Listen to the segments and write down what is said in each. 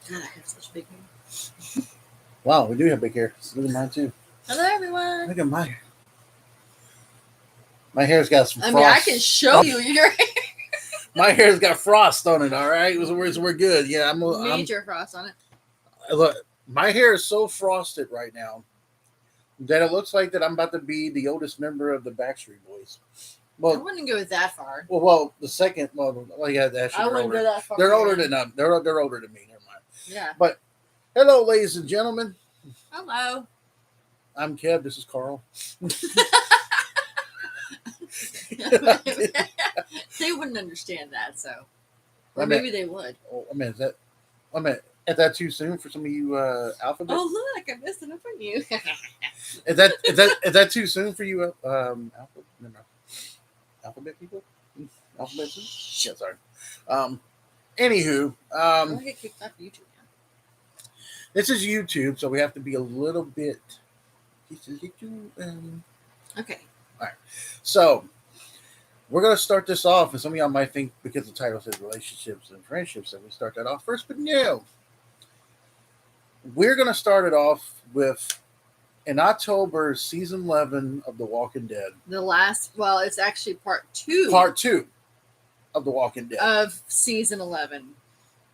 God, I have such big hair. Wow, we do have big hair. Look at mine too. Hello, everyone. Look at my hair's got some I frost. mean, I can show you your hair. My hair's got frost on it. All right, we're good. Yeah, I'm Major frost on it. look. My hair is so frosted right now that it looks like that I'm about to be the oldest member of the Backstreet Boys. I Well, wouldn't go that far. the second. Well, yeah, actually, I wouldn't go that far. They're older than they're older than me. Never mind. Yeah. But hello, ladies and gentlemen. Hello. I'm Kev. This is Carl. They wouldn't understand that, so. I Or mean- maybe they would. Oh, is that too soon for some of you alphabet? Oh, look, I missed it up on you. Is that too soon for you alphabet people? Alphabet people? Yeah, sorry. Anywho, I get kicked off YouTube now. this is YouTube, so we have to be a little bit. Okay. So we're gonna start this off, and some of y'all might think because the title says relationships and friendships that we start that off first, but no. We're gonna start it off with in October, season 11 of The Walking Dead. The last, well, it's actually part 2. Part 2 of The Walking Dead. Of season 11,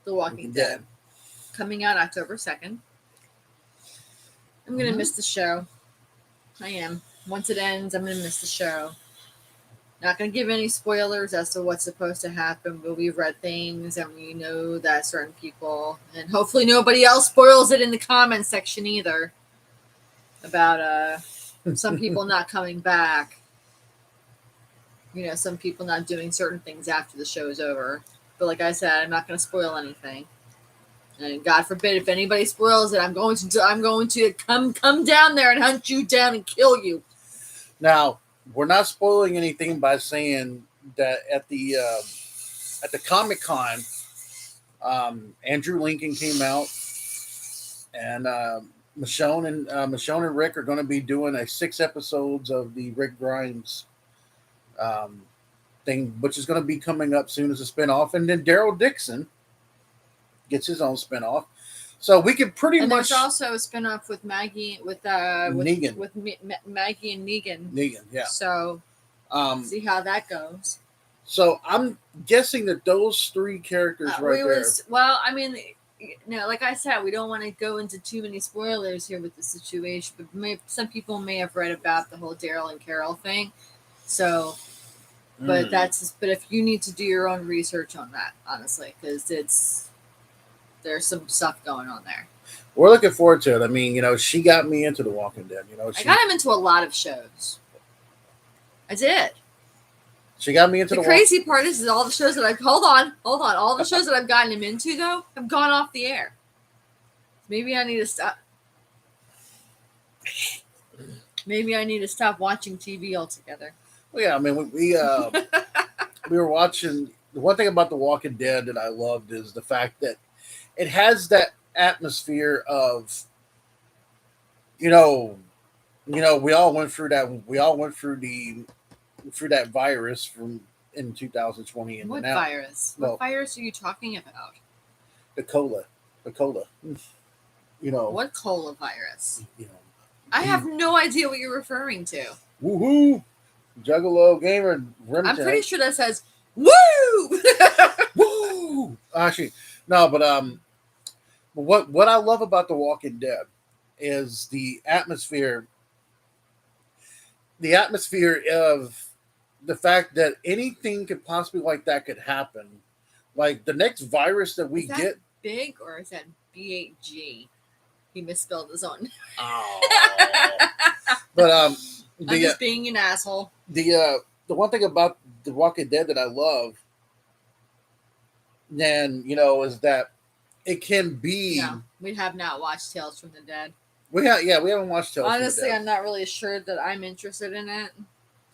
The Walking Dead. Coming out October 2nd. I'm going to miss the show. I am. Once it ends, I'm going to miss the show. Not going to give any spoilers as to what's supposed to happen, but we've read things and we know that certain people, and hopefully nobody else spoils it in the comments section either, about some people not coming back. You know, some people not doing certain things after the show is over. But like I said, I'm not going to spoil anything. And God forbid if anybody spoils it, I'm going to come down there and hunt you down and kill you. Now, we're not spoiling anything by saying that at the Comic-Con, Andrew Lincoln came out, and Michonne and Rick are going to be doing 6 episodes of the Rick Grimes thing, which is going to be coming up soon as a spinoff, and then Daryl Dixon gets his own spinoff. So we could pretty much. There's also a spinoff with Maggie Negan. with Maggie and Negan. Negan, yeah. So see how that goes. So I'm guessing that those 3 characters there. Well, I mean, like I said, we don't want to go into too many spoilers here with the situation, but some people may have read about the whole Daryl and Carol thing. So, but but if you need to do your own research on that, honestly, because there's some stuff going on there. We're looking forward to it. I mean, she got me into The Walking Dead. I got him into a lot of shows. I did. She got me into the crazy part is all the shows that hold on. All the shows that I've gotten him into, though, have gone off the air. Maybe I need to stop. Maybe I need to stop watching TV altogether. Well, yeah, I mean, we were watching. The one thing about The Walking Dead that I loved is the fact that it has that atmosphere of, we all went through that. We all went through that virus in 2020. And what now, virus? What virus are you talking about? The cola. What cola virus? I have no idea what you're referring to. Woohoo! Juggalo Gamer Remington. I'm pretty sure that says woo. Woo! Actually, no, but what I love about The Walking Dead is the atmosphere. The atmosphere of the fact that anything could possibly like that could happen. Like the next virus that we get. Big or is that BAG? He misspelled his own. Oh. But I'm just being an asshole. The one thing about The Walking Dead that I love, then is that it can be. No, we have not watched Tales from the Dead. We haven't watched Tales. Honestly, I'm not really sure that I'm interested in it.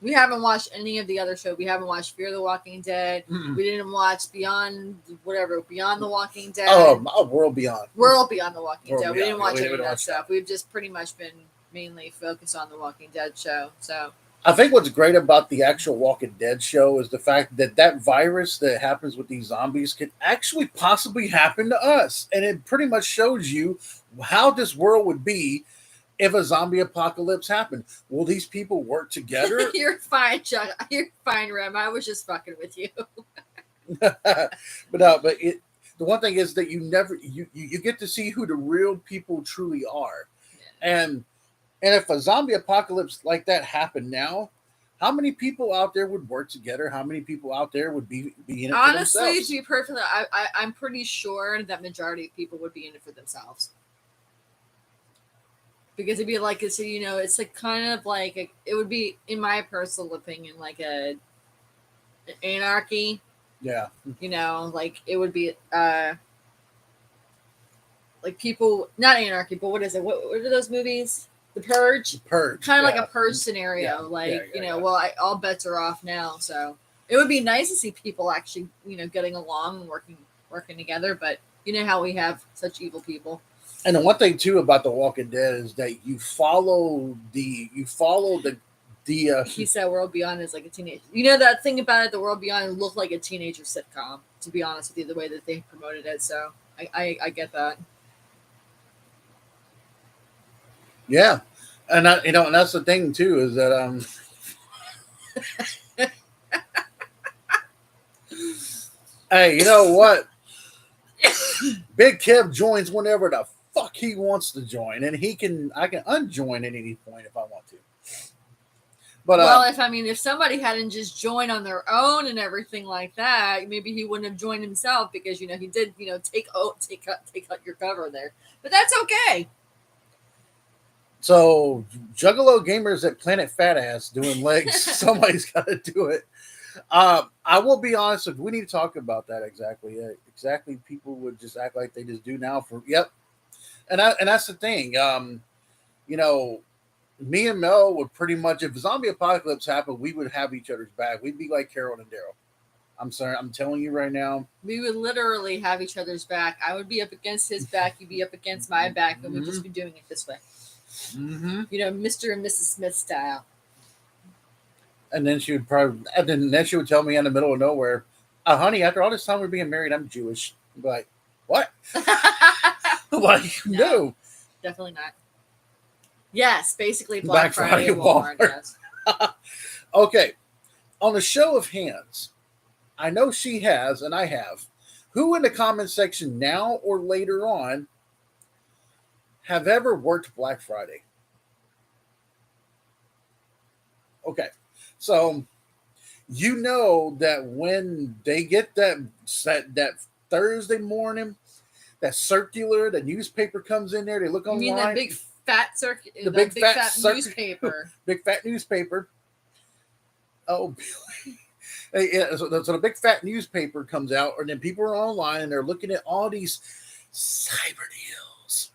We haven't watched any of the other shows. We haven't watched Fear the Walking Dead. Mm-mm. We didn't watch Beyond the Walking Dead. Oh, World Beyond. World Beyond the Walking World Dead. Beyond. We didn't watch any of that watch stuff. We've just pretty much been mainly focused on the Walking Dead show. So I think what's great about the actual Walking Dead show is the fact that that virus that happens with these zombies could actually possibly happen to us, and it pretty much shows you how this world would be if a zombie apocalypse happened. Will these people work together? You're fine, Chuck. You're fine, Rem. I was just fucking with you. But no, but the one thing is that you get to see who the real people truly are, Yeah. and if a zombie apocalypse like that happened now, how many people out there would work together? How many people out there would be in it for Honestly, themselves? to be perfectly, I'm pretty sure that majority of people would be in it for themselves. Because it'd be like, so it's like kind of like it would be, in my personal opinion, like an anarchy. Yeah, Like it would be like people, not anarchy, but what is it? What are those movies? The Purge. the purge, Kind of yeah. like a Purge scenario. Yeah, Like yeah. well, all bets are off now, so it would be nice to see people actually getting along and working together. But you know how we have such evil people. And the one thing too about The Walking Dead is that you follow the He said World Beyond is like a teenage. You know that thing about it, the World Beyond looked like a teenager sitcom. To be honest with you, the way that they promoted it, so I get that. yeah, and and that's the thing too is that hey, you know what? Big Kev joins whenever the fuck he wants to join, and I can unjoin at any point if I want to. But well, if somebody hadn't just joined on their own and everything like that, maybe he wouldn't have joined himself because he did take out your cover there, but that's okay. so Juggalo gamers at Planet Fat Ass doing legs. Somebody's got to do it. I will be honest. If we need to talk about that exactly, people would just act like they just do now. For yep, and that's the thing. You know, me and Mel would pretty much, if zombie apocalypse happened, we would have each other's back. We'd be like Carol and Daryl. I'm sorry, I'm telling you right now. We would literally have each other's back. I would be up against his back. You'd be up against my back, and we'd just be doing it this way. Mm-hmm. Mr. and Mrs. Smith style. And then she would tell me in the middle of nowhere, honey, after all this time we're being married, I'm Jewish. I'm like, what? Like, no. Definitely not. Yes, basically Black Friday at Walmart. Yes. Okay. On a show of hands, I know she has, and I have. Who in the comment section now or later on have ever worked Black Friday? Okay. So you know that when they get that Thursday morning, that circular, the newspaper comes in there, they look online. You mean that big fat the big fat newspaper. Big fat newspaper. Oh, yeah, so the big fat newspaper comes out, and then people are online and they're looking at all these cyber deals.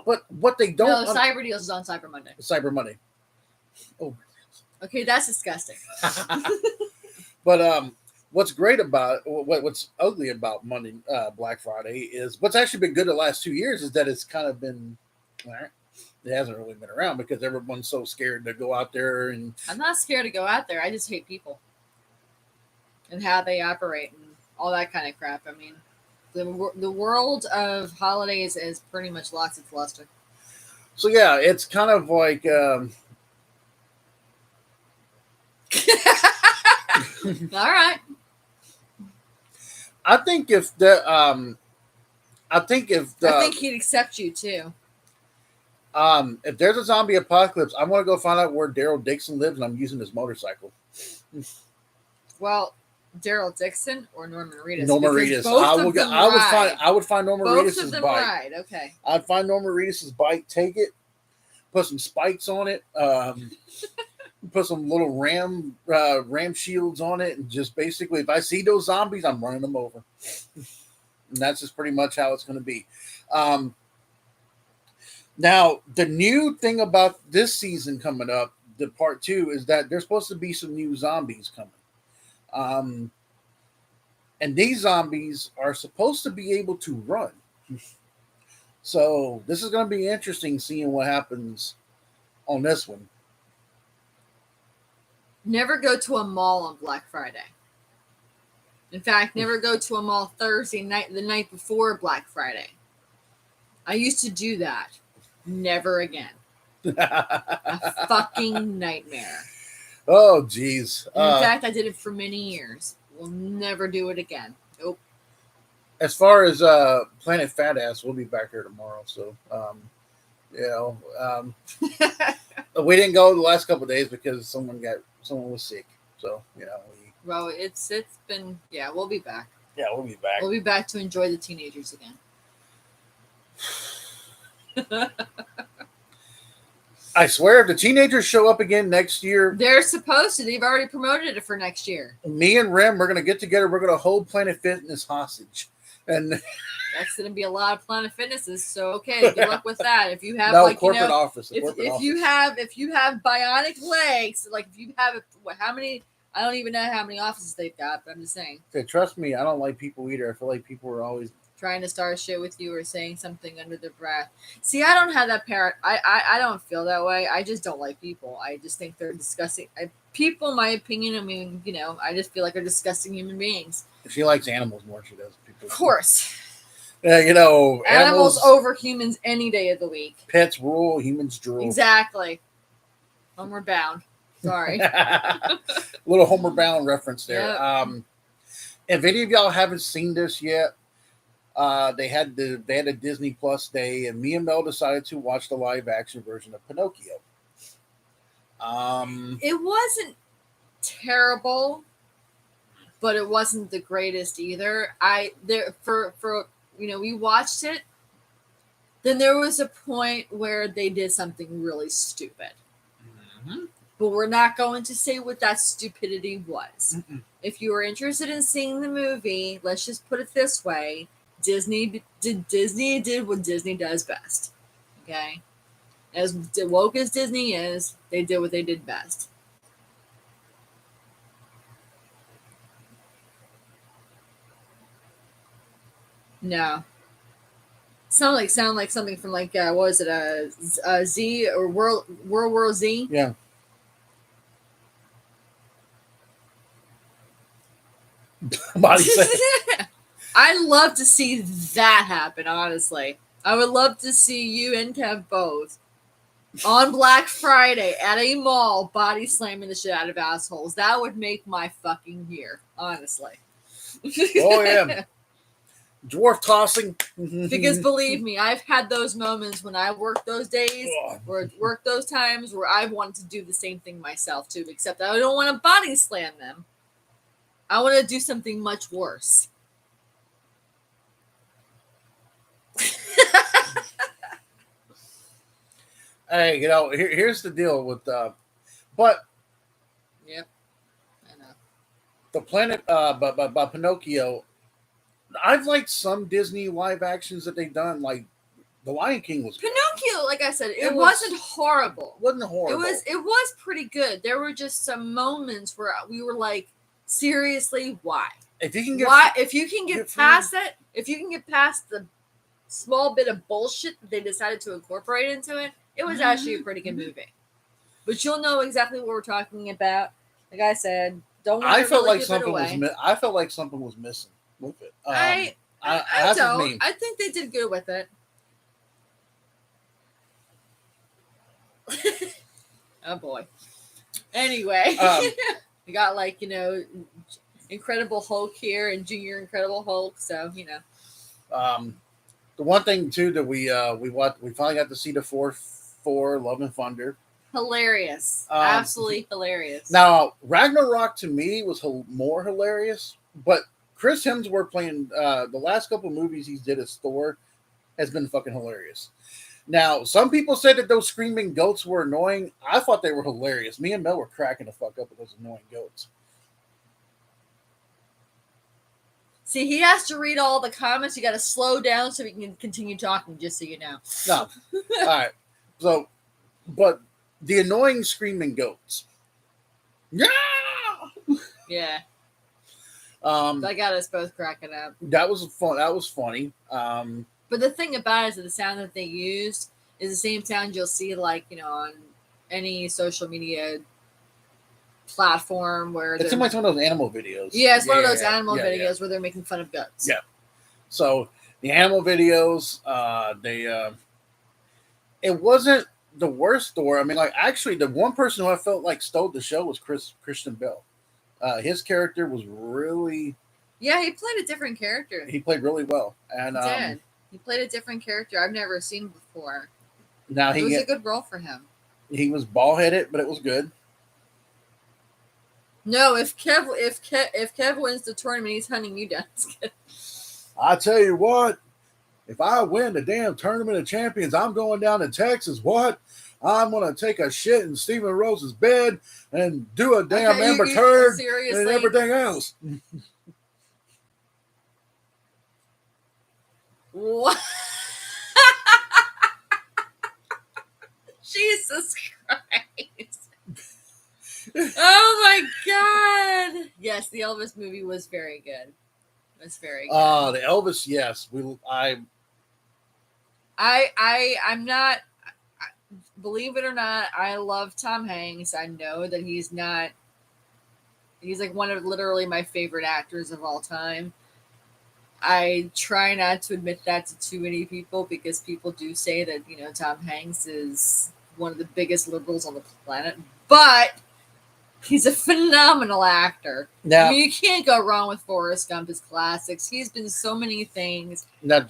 But what they don't cyber deals is on Cyber Monday. Cyber Monday. Oh, okay, that's disgusting. But what's great about what's ugly about Monday Black Friday is what's actually been good the last 2 years is that it's kind of been. It hasn't really been around because everyone's so scared to go out there. And I'm not scared to go out there. I just hate people and how they operate and all that kind of crap. I mean, the world of holidays is pretty much lost its luster. So yeah, it's kind of like. All right. I think if he'd accept you too. If there's a zombie apocalypse, I want to go find out where Daryl Dixon lives, and I'm using his motorcycle. Well, Daryl Dixon or Norman Reedus? Norman Reedus. I would find Norman Reedus's bike. Ride. Okay. I'd find Norman Reedus's bike, take it, put some spikes on it, put some little ram shields on it, and just basically, if I see those zombies, I'm running them over. And that's just pretty much how it's going to be. Now, the new thing about this season coming up, the part 2, is that there's supposed to be some new zombies coming. And these zombies are supposed to be able to run. So this is going to be interesting seeing what happens on this one. Never go to a mall on Black Friday. In fact, never go to a mall Thursday night, the night before Black Friday. I used to do that. Never again. A fucking nightmare. Oh, geez. And in fact, I did it for many years. We'll never do it again. Nope. As far as Planet Fat Ass, we'll be back here tomorrow. So, we didn't go the last couple of days because someone was sick. So, well, it's been, we'll be back. Yeah, we'll be back. We'll be back to enjoy the teenagers again. I swear, if the teenagers show up again next year, they're supposed to. They've already promoted it for next year. Me and Rem, we're going to get together. We're going to hold Planet Fitness hostage. And that's going to be a lot of Planet Fitnesses. So, okay, good luck with that. If you have corporate office. If you have bionic legs, like if you have how many? I don't even know how many offices they've got, but I'm just saying. Okay, trust me, I don't like people either. I feel like people are always trying to start shit with you or saying something under their breath. See, I don't have that parent. I don't feel that way. I just don't like people. I just think they're disgusting. People, in my opinion, I mean, I just feel like they're disgusting human beings. She likes animals more than she does people. Of course. Yeah, animals over humans any day of the week. Pets rule, humans drool. Exactly. Homeward bound. Sorry. Little Homeward Bound reference there. Yep. If any of y'all haven't seen this yet, they had a Disney Plus day, and me and Mel decided to watch the live action version of Pinocchio. It wasn't terrible, but it wasn't the greatest either. We watched it. Then there was a point where they did something really stupid. Mm-hmm. But we're not going to say what that stupidity was. Mm-mm. If you are interested in seeing the movie, let's just put it this way. Disney did what Disney does best. Okay? As woke as Disney is, they did what they did best. No. Sound like something from what was it, Z or World War Z? Yeah. I'd love to see that happen, honestly. I would love to see you and Kev both on Black Friday at a mall body slamming the shit out of assholes. That would make my fucking year, honestly. Oh, yeah. Dwarf tossing. Because believe me, I've had those moments when I worked those days or worked those times where I wanted to do the same thing myself too, except I don't want to body slam them. I want to do something much worse. Hey, here's the deal with but yep, I know. The Planet by Pinocchio. I've liked some Disney live actions that they've done, like The Lion King was Pinocchio, good. Like I said, it wasn't horrible. Wasn't horrible. It was pretty good. There were just some moments where we were like, seriously, why? If you can get past that, if you can get past the small bit of bullshit that they decided to incorporate into it, it was actually a pretty good movie. But you'll know exactly what we're talking about. Like I said, don't. I felt like something was missing with it. I don't. I think they did good with it. Oh boy. Anyway, we got Incredible Hulk here and Junior Incredible Hulk. So the one thing too that we finally got to see the fourth Love and Thunder. Hilarious, absolutely hilarious. Now Ragnarok to me was more hilarious, but Chris Hemsworth playing the last couple of movies he's did as Thor has been fucking hilarious. Now, some people said that those screaming goats were annoying. I thought they were hilarious. Me and Mel were cracking the fuck up with those annoying goats. See, he has to read all the comments. You got to slow down so we can continue talking, just so you know. No. All right. So, but the annoying screaming goats. Yeah. Yeah. That got us both cracking up. That was fun. That was funny. But the thing about it is that the sound that they used is the same sound you'll see, on any social media platform where It seemed like one of those animal videos. Yeah, it's one of those animal videos where they're making fun of goats. Yeah. So the animal videos, it wasn't the worst story. I mean, like actually, the one person who I felt like stole the show was Christian Bale. His character was really. Yeah, he played a different character. He played really well, and he did. He played a different character I've never seen before. Now it was a good role for him. He was bald headed, but it was good. No, if Kev wins the tournament, he's hunting you down. I tell you what, if I win the damn tournament of champions, I'm going down to Texas. What? I'm gonna take a shit in Steven Rose's bed and do a damn Amber Turd and everything else. What? Jesus Christ. Oh my God. Yes, the Elvis movie was very good. It was very good. The Elvis, yes. I'm not, believe it or not, I love Tom Hanks. I know that he's like one of literally my favorite actors of all time. I try not to admit that to too many people because people do say that, Tom Hanks is one of the biggest liberals on the planet, but he's a phenomenal actor. Now, I mean, you can't go wrong with Forrest Gump, his classics. He's been so many things. Now,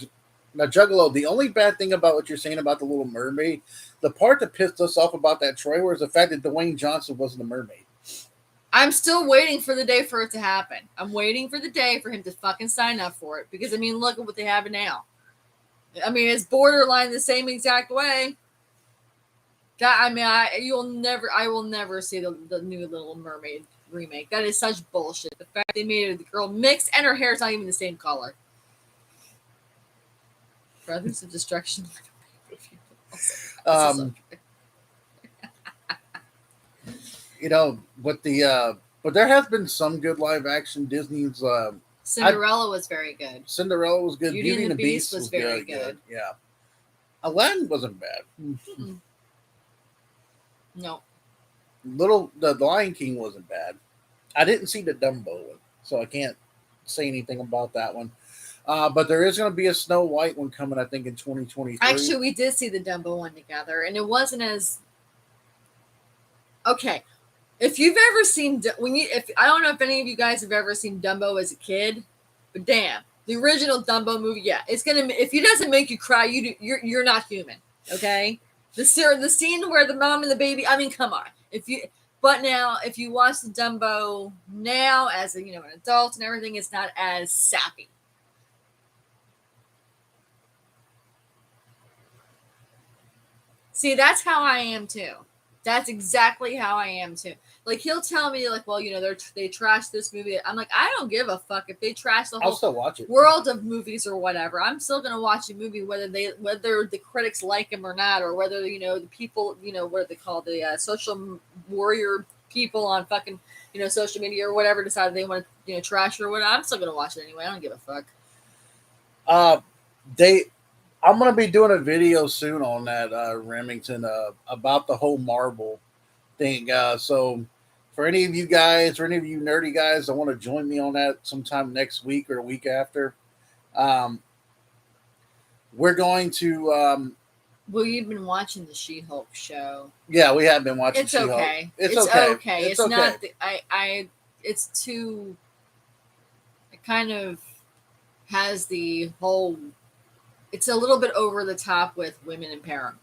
Juggalo, the only bad thing about what you're saying about The Little Mermaid, the part that pissed us off about that trailer is the fact that Dwayne Johnson wasn't a mermaid. I'm still waiting for the day for it to happen. I'm waiting for the day for him to fucking sign up for it because, I mean, look at what they have now. I mean, it's borderline the same exact way. I will never see the new Little Mermaid remake. That is such bullshit. The fact they made the girl mixed and her hair's not even the same color. Brothers of Destruction. But there has been some good live action Disney's. Cinderella was very good. Cinderella was good. Beauty and the Beast was very good. Yeah. Aladdin wasn't bad. Mm-mm. No. The Lion King wasn't bad. I didn't see the Dumbo one, so I can't say anything about that one. But there is going to be a Snow White one coming, I think, in 2023. Actually, we did see the Dumbo one together, and it wasn't as okay. If you've ever seen I don't know if any of you guys have ever seen Dumbo as a kid, but damn, the original Dumbo movie, yeah, it's gonna. If it doesn't make you cry, you're not human. Okay, the scene where the mom and the baby. I mean, come on. But now, if you watch the Dumbo now as an adult and everything, it's not as sappy. See, that's how I am too. That's exactly how I am too. Like he'll tell me, like, well, they trashed this movie. I'm like, I don't give a fuck if they trash the I'll still watch it. World of movies or whatever. I'm still gonna watch a movie whether the critics like him or not, or whether the people what they call the social warrior people on fucking social media or whatever decided they want to trash it or whatever. I'm still gonna watch it anyway. I don't give a fuck. I'm going to be doing a video soon on that, Remington, about the whole Marvel thing. So for any of you guys or any of you nerdy guys that want to join me on that sometime next week or a week after, we're going to... well, you've been watching the She-Hulk show. Yeah, we have been watching It's She-Hulk. okay. It's okay. It's okay. Not... it's too... It kind of has the whole... It's a little bit over the top with women empowerment.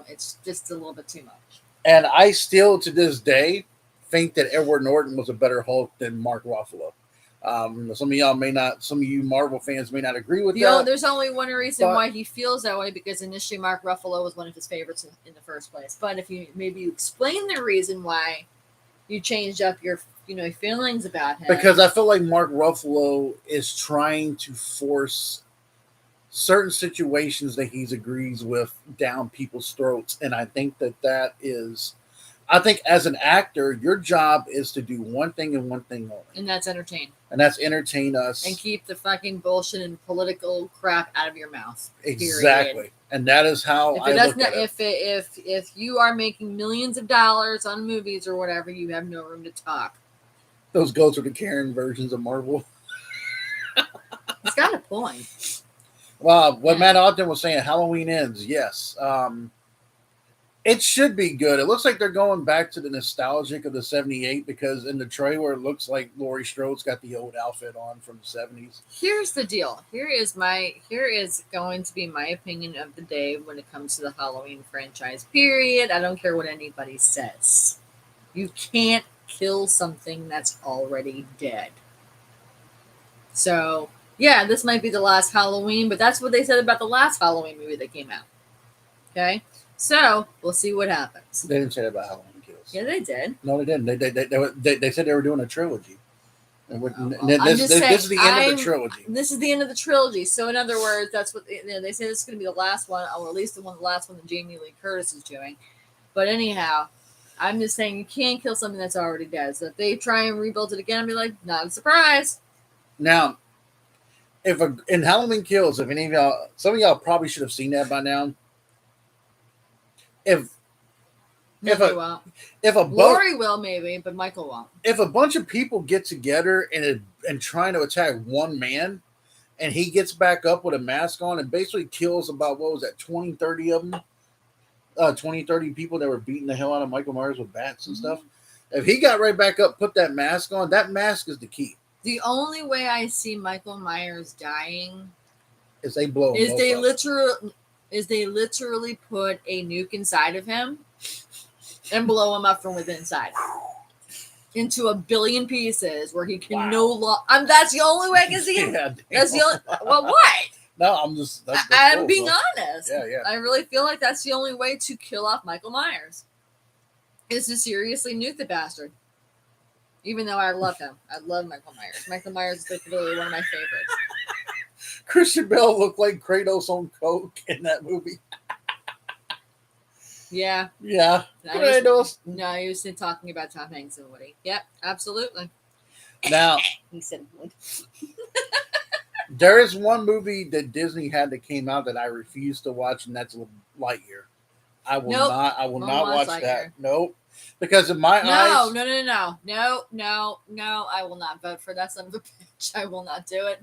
It's just a little bit too much. And I still, to this day, think that Edward Norton was a better Hulk than Mark Ruffalo. Some of you Marvel fans may not agree with that. There's only one reason why he feels that way, because initially Mark Ruffalo was one of his favorites in the first place. But if you explain the reason why you changed up your feelings about him, because I feel like Mark Ruffalo is trying to force certain situations that he agrees with down people's throats, and I think that is. I think as an actor, your job is to do one thing and one thing only, and that's entertain. and that's entertain us and keep the fucking bullshit and political crap out of your mouth. exactly. Period. And that is how If I it look doesn't, at it. if you are making millions of dollars on movies or whatever, you have no room to talk. Those ghosts are the Karen versions of Marvel. It's got a point. Well, what Yeah. Matt Ogden was saying, Halloween ends. Yes, it should be good. It looks like they're going back to the nostalgic of the '78 because in the trailer it looks like Laurie Strode's got the old outfit on from the '70s. Here's the deal. Here is going to be my opinion of the day when it comes to the Halloween franchise. Period. I don't care what anybody says. You can't kill something that's already dead. So, yeah, this might be the last Halloween, but that's what they said about the last Halloween movie that came out. Okay? So, we'll see what happens. They didn't say that about Halloween Kills. Yeah, they did. No, they didn't. They said they were doing a trilogy. And this is the end of the trilogy. This is the end of the trilogy. So, in other words, that's what they say. This is going to be the last one, or at least the last one that Jamie Lee Curtis is doing. But anyhow, I'm just saying you can't kill something that's already dead. So if they try and rebuild it again, I'll be like, not a surprise. Now, in Halloween Kills, if any of y'all, some of y'all probably should have seen that by now. If Lori will maybe, but Michael won't. If a bunch of people get together and trying to attack one man, and he gets back up with a mask on and basically kills about, what was that, 20, 30 of them? 20, 30 people that were beating the hell out of Michael Myers with bats and stuff. If he got right back up, put that mask on, that mask is the key. The only way I see Michael Myers dying is they blow him they literally put a nuke inside of him and blow him up from within inside into a billion pieces where he can no longer. That's the only way I can see it. Yeah, that's the only. Well, what? No, I'm just. I'm being honest. Yeah. I really feel like that's the only way to kill off Michael Myers. Is to seriously nuke the bastard. Even though I love him, I love Michael Myers. Michael Myers is literally one of my favorites. Christian Bale looked like Kratos on coke in that movie. Yeah. Yeah. Kratos. No, he was talking about Tom Hanks and Woody. Yep, absolutely. Now, he said Woody. There is one movie that Disney had that came out that I refuse to watch, and that's Lightyear. I will not watch that. Nope. Because in my eyes. No. I will not vote for that son of a bitch. I will not do it.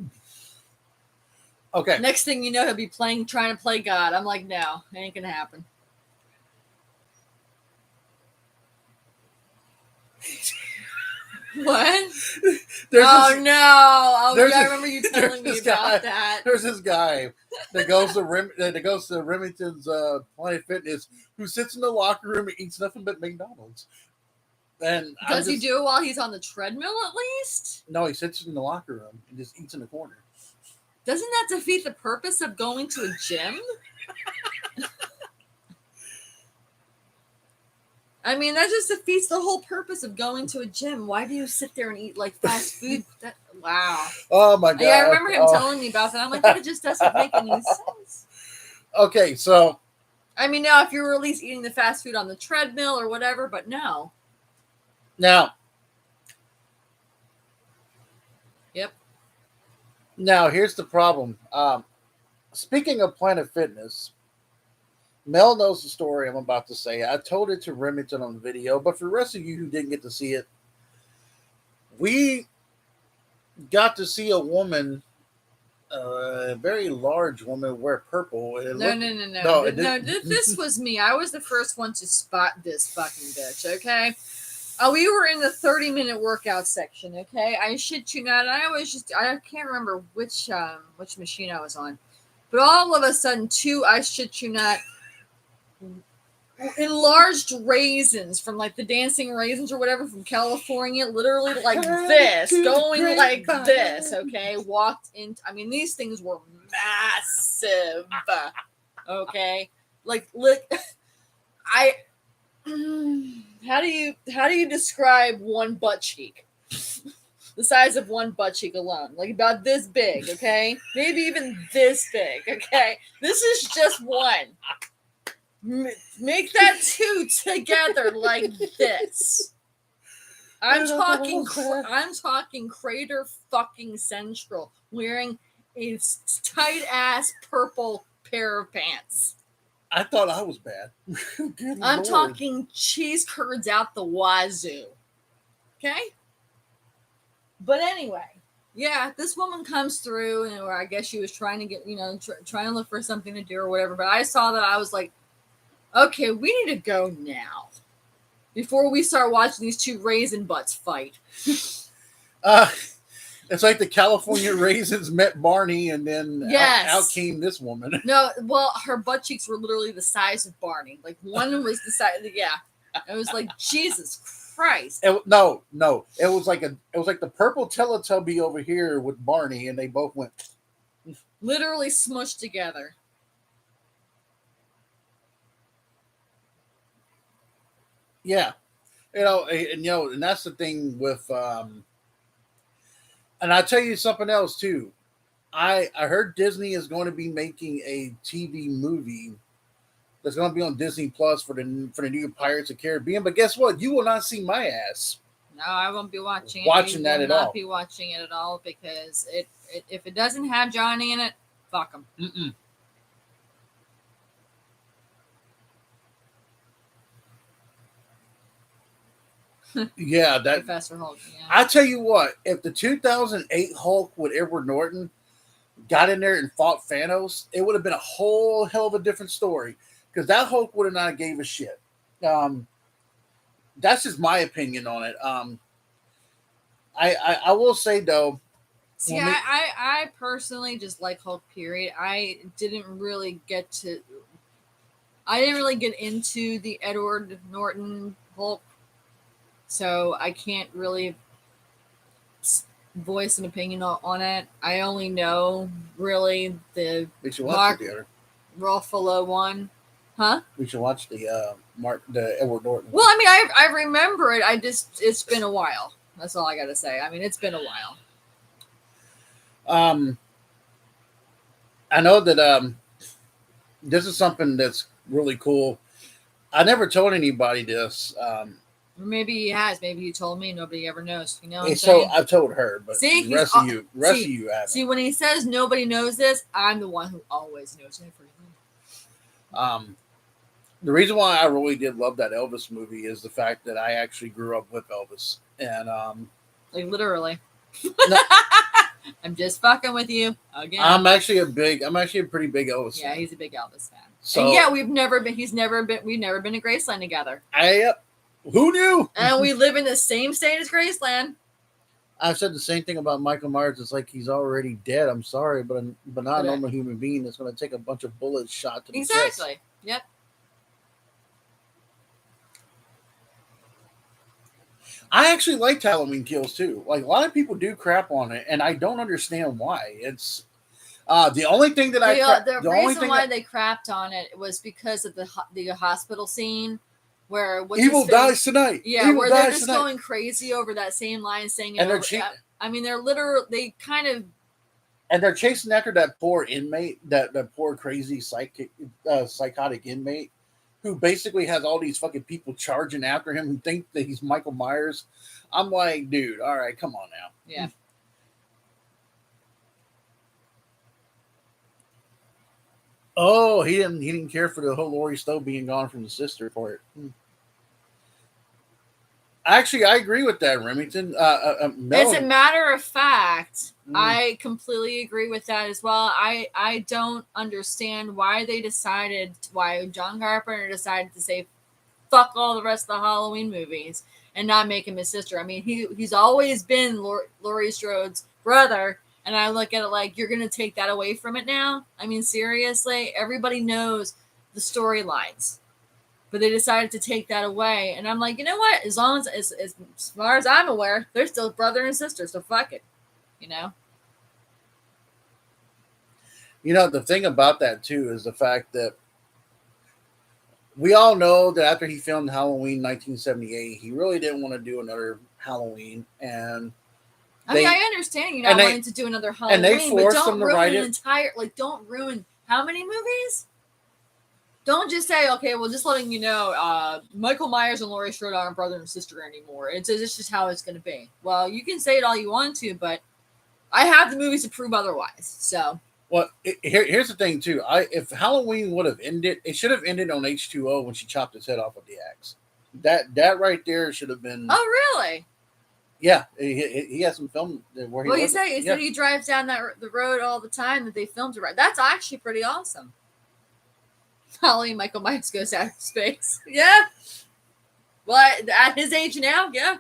Okay. Next thing you know, he'll be trying to play God. I'm like, no, it ain't gonna happen. What? I remember you telling me about that. There's this guy that goes to Remington's Planet Fitness who sits in the locker room and eats nothing but McDonald's. And does he do it while he's on the treadmill at least? No, he sits in the locker room and just eats in the corner. Doesn't that defeat the purpose of going to a gym? I mean, that just defeats the whole purpose of going to a gym. Why do you sit there and eat like fast food? Wow. Oh my God. Yeah, I remember him telling me about that. I'm like, that just doesn't make any sense. Okay, so. I mean, now if you were at least eating the fast food on the treadmill or whatever, but no. Now. Yep. Now, here's the problem. Speaking of Planet Fitness, Mel knows the story I'm about to say. I told it to Remington on video, but for the rest of you who didn't get to see it, we got to see a woman, a very large woman, wear purple. No. This was me. I was the first one to spot this fucking bitch, okay? We were in the 30-minute workout section, okay? I shit you not. I can't remember which machine I was on. But all of a sudden, I shit you not, enlarged raisins from like the dancing raisins or whatever from California, literally like this, going like this, okay? Walked in. I mean, these things were massive, okay? Like, look, how do you describe one butt cheek? The size of one butt cheek alone, like about this big, okay? Maybe even this big, okay? This is just one. Make that two together like this. I'm talking Crater fucking Central wearing a tight ass purple pair of pants. I thought I was bad. I'm talking cheese curds out the wazoo. Okay? But anyway, yeah, this woman comes through, and or I guess she was trying to get, trying to look for something to do or whatever. But I saw that, I was like, okay, we need to go now before we start watching these two raisin butts fight. It's like the California raisins met Barney, and then Yes. out came this woman. No, well, her butt cheeks were literally the size of Barney. Like one was the size. Yeah, it was like Jesus Christ. No, it was like the purple Teletubby over here with Barney, and they both went literally smushed together. Yeah, and that's the thing with and I'll tell you something else too. I heard Disney is going to be making a TV movie that's going to be on Disney Plus for the new Pirates of the Caribbean. But guess what? You will not see my ass. No, I won't be watching that at all. Not be watching it at all because if it doesn't have Johnny in it, fuck him. Mm-mm. Yeah, that Professor Hulk. Yeah. I tell you what, if the 2008 Hulk with Edward Norton got in there and fought Thanos, it would have been a whole hell of a different story because that Hulk would have not gave a shit. That's just my opinion on it. I will say though. See, I personally just like Hulk. Period. I didn't really get into the Edward Norton Hulk. So I can't really voice an opinion on it. I only know really the Mark Ruffalo one, huh? We should watch the Edward Norton. Well, I mean, I remember it. It's been a while. That's all I got to say. I mean, it's been a while. I know that this is something that's really cool. I never told anybody this. Maybe he has. Maybe he told me. Nobody ever knows. You know what I'm so saying? I've told her, but see, the rest of you haven't. See, when he says nobody knows this, I'm the one who always knows everything. The reason why I really did love that Elvis movie is the fact that I actually grew up with Elvis, and like literally. No, I'm just fucking with you again. I'm actually a pretty big Elvis fan. Yeah, he's a big Elvis fan. So and yeah, we've never been to Graceland together. Who knew? And we live in the same state as Graceland. I've said the same thing about Michael Myers. It's like he's already dead. I'm sorry, but not a normal human being that's going to take a bunch of bullets shot to the chest. Exactly. Yep. I actually liked Halloween Kills too. Like a lot of people do crap on it, and I don't understand why. It's the only thing that the reason why they crapped on it was because of the hospital scene where evil dies tonight. Yeah, where they're just going crazy over that same line, saying, and they kind of. And they're chasing after that poor inmate, that poor crazy psychotic inmate, who basically has all these fucking people charging after him who think that he's Michael Myers. I'm like, dude, all right, come on now. Yeah. Oh, he didn't care for the whole Laurie Stowe being gone from the sister part. Actually, I agree with that, Remington. As a matter of fact, I completely agree with that as well. I don't understand why John Carpenter decided to say fuck all the rest of the Halloween movies and not make him his sister. I mean, he's always been Laurie Strode's brother, and I look at it like, you're going to take that away from it now? I mean, seriously? Everybody knows the storylines. But they decided to take that away. And I'm like, you know what? As far as I'm aware, they're still brother and sister, so fuck it. You know? You know, the thing about that, too, is the fact that we all know that after he filmed Halloween 1978, he really didn't want to do another Halloween. And I understand you not wanting to do another Halloween, and they forced but don't him to write it. don't ruin how many movies? Don't just say, okay, well, just letting you know, Michael Myers and Laurie Strode aren't brother and sister anymore. It's just how it's going to be. Well, you can say it all you want to, but I have the movies to prove otherwise. So. Well, here's the thing too. If Halloween would have ended, it should have ended on H2O when she chopped his head off with the axe. That right there should have been. Oh, really? Yeah, he has some film where he. Well, he said he drives down the road all the time that they filmed it right. That's actually pretty awesome. Holly Michael Myers goes out of space. Yeah. Well, at his age now, yeah.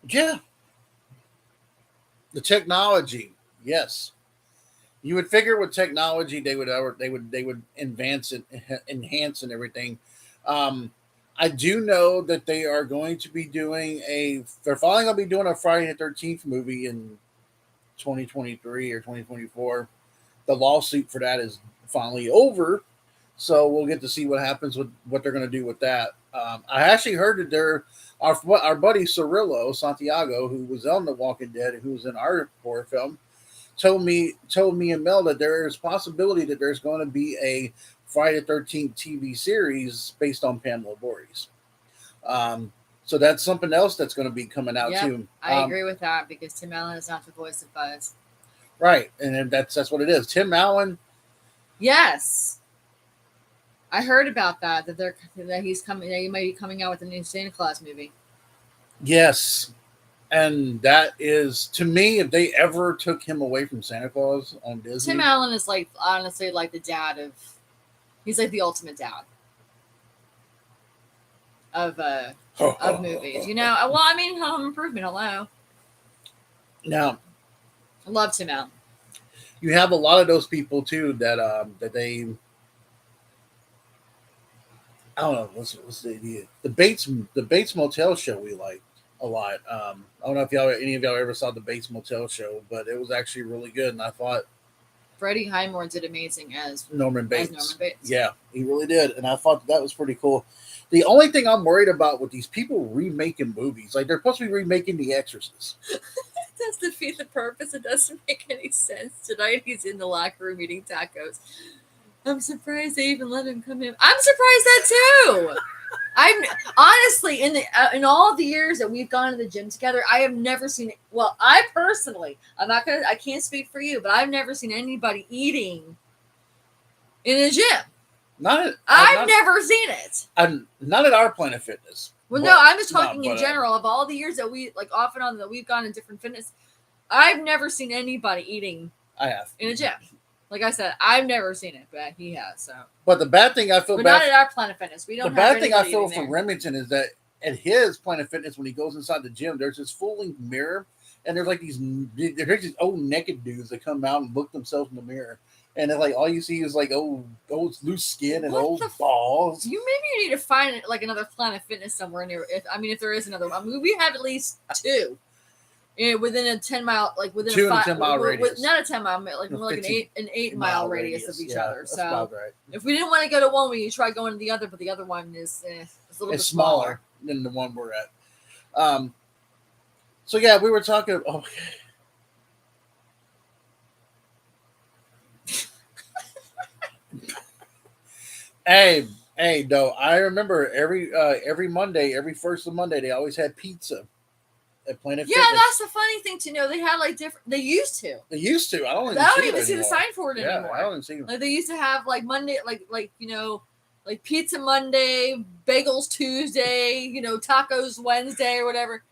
Yeah. The technology, yes. You would figure with technology they would advance it, enhance and everything. I do know that they are going to be doing they're finally going to be doing a Friday the 13th movie in 2023 or 2024. The lawsuit for that is finally over, so we'll get to see what happens with what they're going to do with that. I actually heard that our buddy Cirillo Santiago, who was on The Walking Dead, who was in our horror film, told me and Mel that there is possibility that there's going to be a Friday the 13th TV series based on Pamela Voorhees. So that's something else that's going to be coming out too. I agree with that because Tim Allen is not the voice of Buzz. Right, and that's what it is. Tim Allen. Yes, I heard about that he's coming. That he might be coming out with a new Santa Claus movie. Yes, and that is, to me, if they ever took him away from Santa Claus on Disney. Tim Allen is honestly the dad of. He's like the ultimate dad of movies. Well, I mean, Home Improvement. Hello. Now, I love Tim Allen. You have a lot of those people too that they. I don't know what's the idea. The Bates Motel show we liked a lot. I don't know if any of y'all ever saw the Bates Motel show, but it was actually really good, and I thought Freddie Highmore did amazing as Norman Bates. Bates. Yeah, he really did, and I thought that was pretty cool. The only thing I'm worried about with these people remaking movies, like they're supposed to be remaking The Exorcist. Does defeat the purpose. It doesn't make any sense. Tonight he's in the locker room eating tacos. I'm surprised they even let him come in. I'm surprised that too. I'm honestly in all the years that we've gone to the gym together, I have never seen it. Well, I personally, I can't speak for you, but I've never seen anybody eating in a gym. I've never seen it. Not at our Planet Fitness. Well, no, I'm just talking in general of all the years that we off and on that we've gone to different fitness. I've never seen anybody eating. I have in a gym. Like I said, I've never seen it, but he has. So, but the bad thing I feel not at our Planet Fitness. We don't. The bad thing I feel for Remington is that at his Planet Fitness, when he goes inside the gym, there's this full length mirror, and there's these old naked dudes that come out and look themselves in the mirror. And then, all you see is old loose skin and old balls. Maybe you need to find another Planet Fitness somewhere near. If there is another, we have at least two, within a 10-mile, within 2 and a 10-mile radius. Not a 10-mile, more like an 8-mile radius of each other. That's so about right. If we didn't want to go to one, we try going to the other, but the other one is a little bit smaller than the one we're at. So yeah, we were talking. Oh. Hey, though, I remember every Monday, every first of Monday, they always had pizza at Planet Fitness. Yeah, that's the funny thing to know. They had different. They used to. They used to. I don't even see the sign for it anymore. I don't even see them. They used to have Monday, pizza Monday, bagels Tuesday, tacos Wednesday or whatever.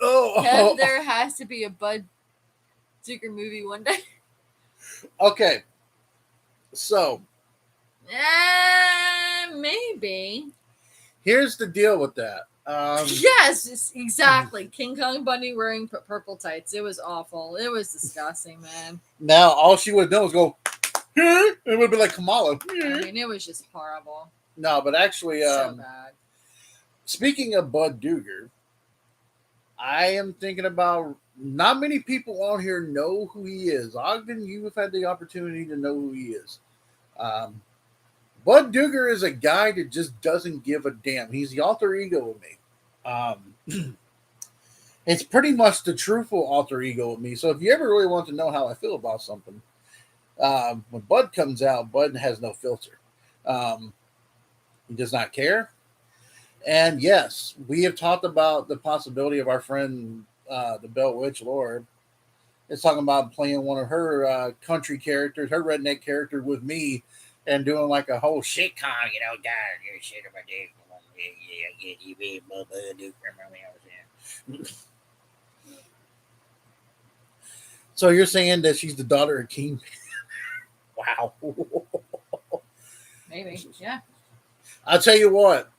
Oh, there has to be a Bud Digger movie one day. Okay, so. Maybe. Here's the deal with that. Yes, exactly. King Kong Bundy wearing purple tights. It was awful. It was disgusting, man. Now, all she would have done was go, it would have been like Kamala. I mean, it was just horrible. No, but actually, so bad. Speaking of Bud Digger, I am thinking about, not many people on here know who he is. Ogden, you have had the opportunity to know who he is. Bud Digger is a guy that just doesn't give a damn. He's the alter ego of me. It's pretty much the truthful alter ego with me. So if you ever really want to know how I feel about something, when Bud comes out, Bud has no filter. Um, he does not care. And yes, we have talked about the possibility of our friend, the Bell Witch Lord, is talking about playing one of her country characters, her redneck character with me, and doing like a whole sitcom, God, you're shit about this. So you're saying that she's the daughter of King? Wow. Maybe. Yeah. I'll tell you what.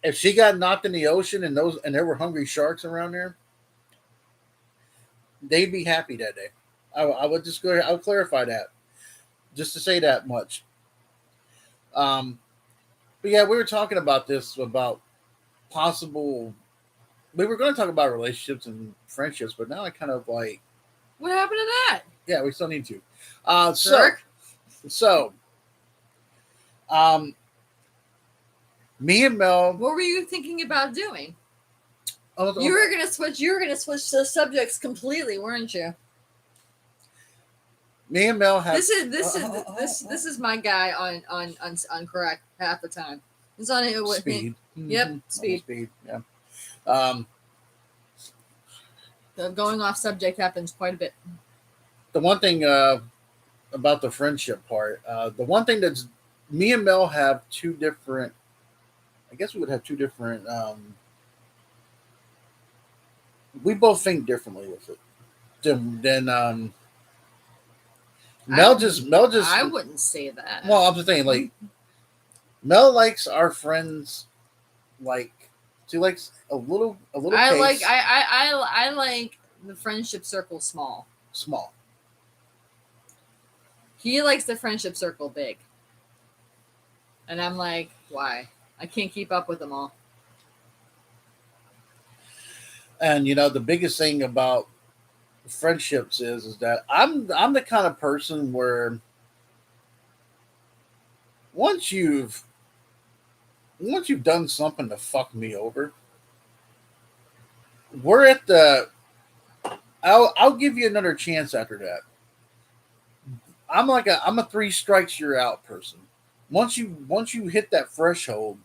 If she got knocked in the ocean and there were hungry sharks around there, they'd be happy that day. I would just go. I would clarify that just to say that much. Um, but yeah, we were talking about this about possible. We were going to talk about relationships and friendships, but now I kind of like. What happened to that? Yeah, we still need to. Uh, so Jerk. so, um, me and Mel. What were you thinking about doing? Oh, You were gonna switch. You were gonna switch the subjects completely, weren't you? Me and Mel have. This is my guy on correct half the time. It's on it with Speed. Yep, Mhm. speed. Speed. Yeah. Um, The going off subject happens quite a bit. the one thing about the friendship part, the one thing that's me and Mel have two different. I guess we would have two different. We both think differently with it. Than Mel just. I wouldn't say that. Well, I'm just saying, like Mel likes our friends. Like she likes a little. I pace, like I like the friendship circle small. small. He likes the friendship circle big. And I'm like, why? I can't keep up with them all. And the biggest thing about friendships is that I'm the kind of person where once you've done something to fuck me over, we're at the. I'll give you another chance after that. I'm a three strikes you're out person. Once you hit that threshold,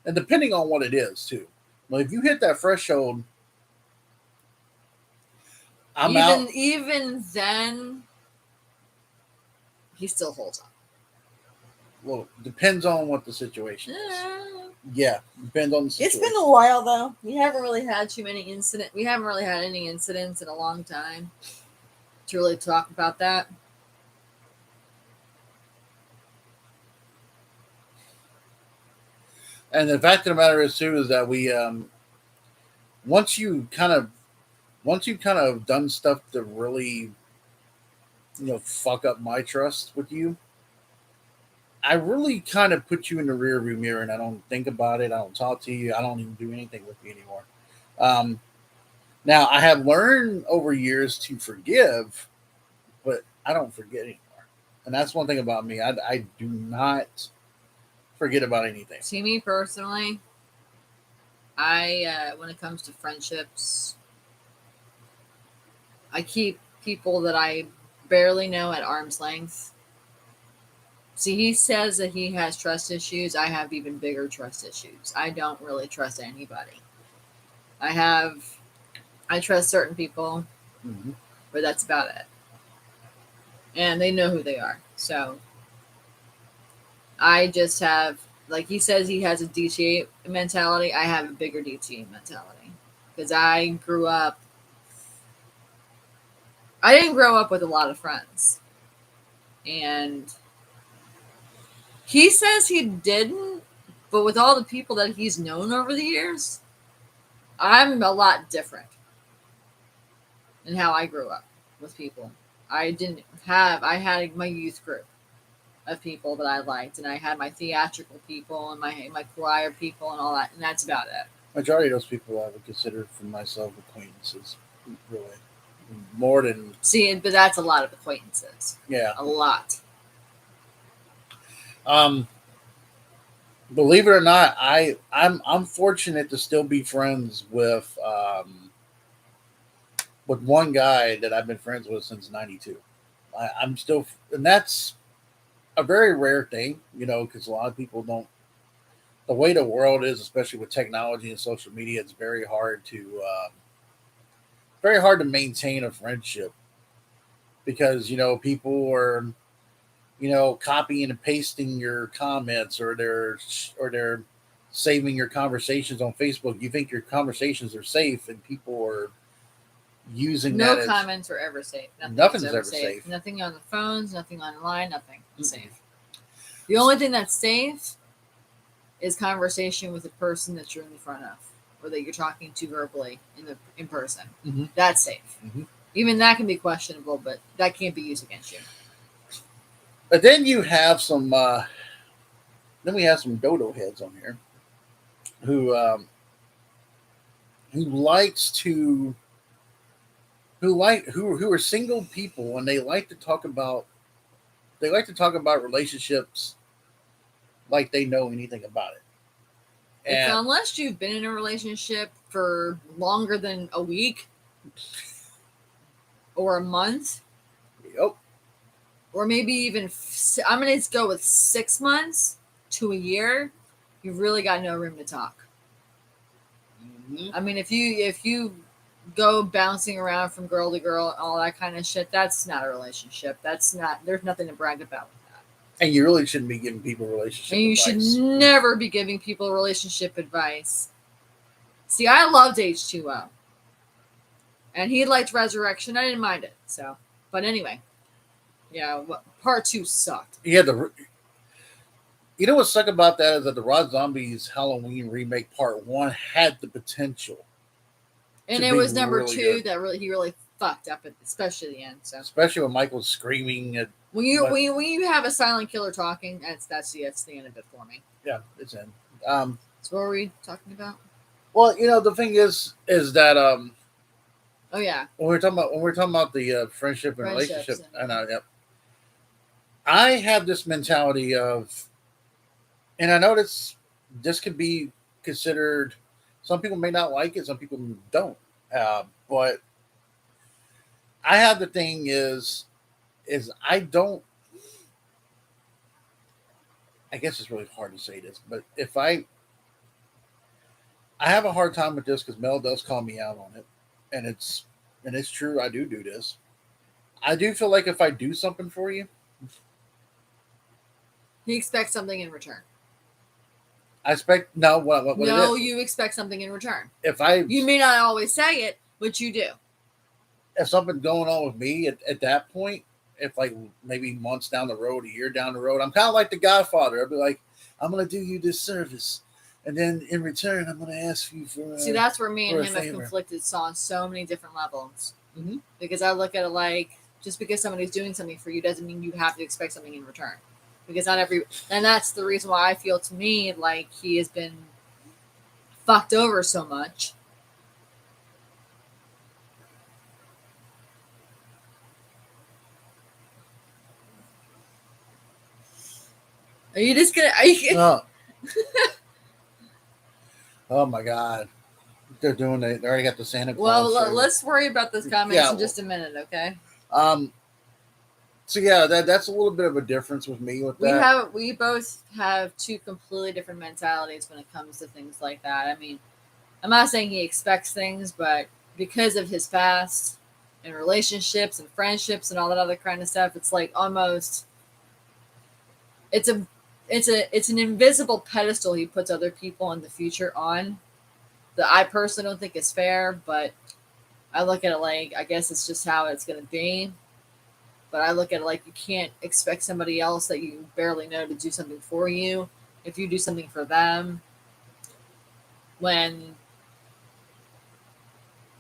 and depending on what it is too, but if you hit that threshold, I'm out. Even then, he still holds on. Well, depends on what the situation is. Yeah, depends on the situation. It's been a while though. We haven't really had too many incidents. We haven't really had any incidents in a long time to really talk about that. And the fact of the matter is too is that we once you kind of done stuff to really fuck up my trust with you, I really kind of put you in the rearview mirror, and I don't think about it. I don't talk to you. I don't even do anything with you anymore. Now I have learned over years to forgive, but I don't forget anymore, and that's one thing about me. I do not forget about anything. See, me personally, I when it comes to friendships, I keep people that I barely know at arm's length. See, he says that he has trust issues. I have even bigger trust issues. I don't really trust anybody. I trust certain people, Mm-hmm. but that's about it. And they know who they are. So I just have, like he says, he has a DTA mentality. I have a bigger DTA mentality because I didn't grow up with a lot of friends. And he says he didn't, but with all the people that he's known over the years, I'm a lot different in how I grew up with people. I had my youth group of people that I liked, and I had my theatrical people and my choir people and all that, and that's about it. Majority of those people I would consider for myself acquaintances, really, more than. See, but that's a lot of acquaintances. Yeah, a lot. Believe it or not, I'm fortunate to still be friends with with one guy that I've been friends with since '92. I'm still, and that's a very rare thing, because a lot of people don't. The way the world is, especially with technology and social media, it's very hard to maintain a friendship because people are copying and pasting your comments, or they're saving your conversations on Facebook. You think your conversations are safe, and people are using No that as comments are ever safe. nothing's ever safe. Nothing on the phones, nothing online, nothing is Mm-mm. safe. The only thing that's safe is conversation with the person that you're in the front of, or that you're talking to verbally in person. Mm-hmm. That's safe. Mm-hmm. Even that can be questionable, but that can't be used against you. But then you have some. Then we have some dodo heads on here who who likes to who are single people, and they like to talk about relationships like they know anything about it. And Unless you've been in a relationship for longer than a week or a month, yep, or maybe even I'm going to go with 6 months to a year, you've really got no room to talk. mm-hmm. I mean, if you go bouncing around from girl to girl and all that kind of shit, that's not a relationship. There's nothing to brag about with that. And you really shouldn't be giving people relationship And you advice. should never be giving people relationship advice. See, I loved H2O. And he liked Resurrection. I didn't mind it. So, but anyway, yeah, part 2 sucked. Yeah, you know what sucked about that is that the Rob Zombie's Halloween remake Part 1 had the potential, And to it be was number really 2 good. that he really fucked up, especially the end. So Especially when Michael's screaming at. when you have a silent killer talking, that's the end of it for me. Yeah, it's in. So what were we talking about? Well, the thing is that Oh yeah, when we're talking about the friendship and friendships. relationship, and I have this mentality of, and I know this could be considered. Some people may not like it. Some people don't. But I have the thing is I don't. I guess it's really hard to say this, but if I have a hard time with this because Mel does call me out on it, and it's true. I do this. I do feel like if I do something for you, He expects something in return. I expect no. What No, it is, you expect something in return. if You may not always say it, but you do. if something's going on with me at that point, if like maybe months down the road, a year down the road, I'm kind of like the Godfather. I'll be like, I'm gonna do you this service, and then in return, I'm gonna ask you for. See, that's where me and him have favor. conflicted on so many different levels. Mm-hmm. Because I look at it like, just because somebody's doing something for you doesn't mean you have to expect something in return. Because not every, and that's the reason why I feel to me like he has been fucked over so much. Are you just gonna? Are you? Oh my God. They're doing it. They already got the Santa Claus. Well, let's worry about those comments in just a minute, okay? So yeah, that's a little bit of a difference with me with that. We both have two completely different mentalities when it comes to things like that. I mean, I'm not saying he expects things, but because of his past and relationships and friendships and all that other kind of stuff, it's like almost it's an invisible pedestal he puts other people in the future on that I personally don't think is fair, but I look at it like I guess it's just how it's gonna be. But I look at it like you can't expect somebody else that you barely know to do something for you if you do something for them. When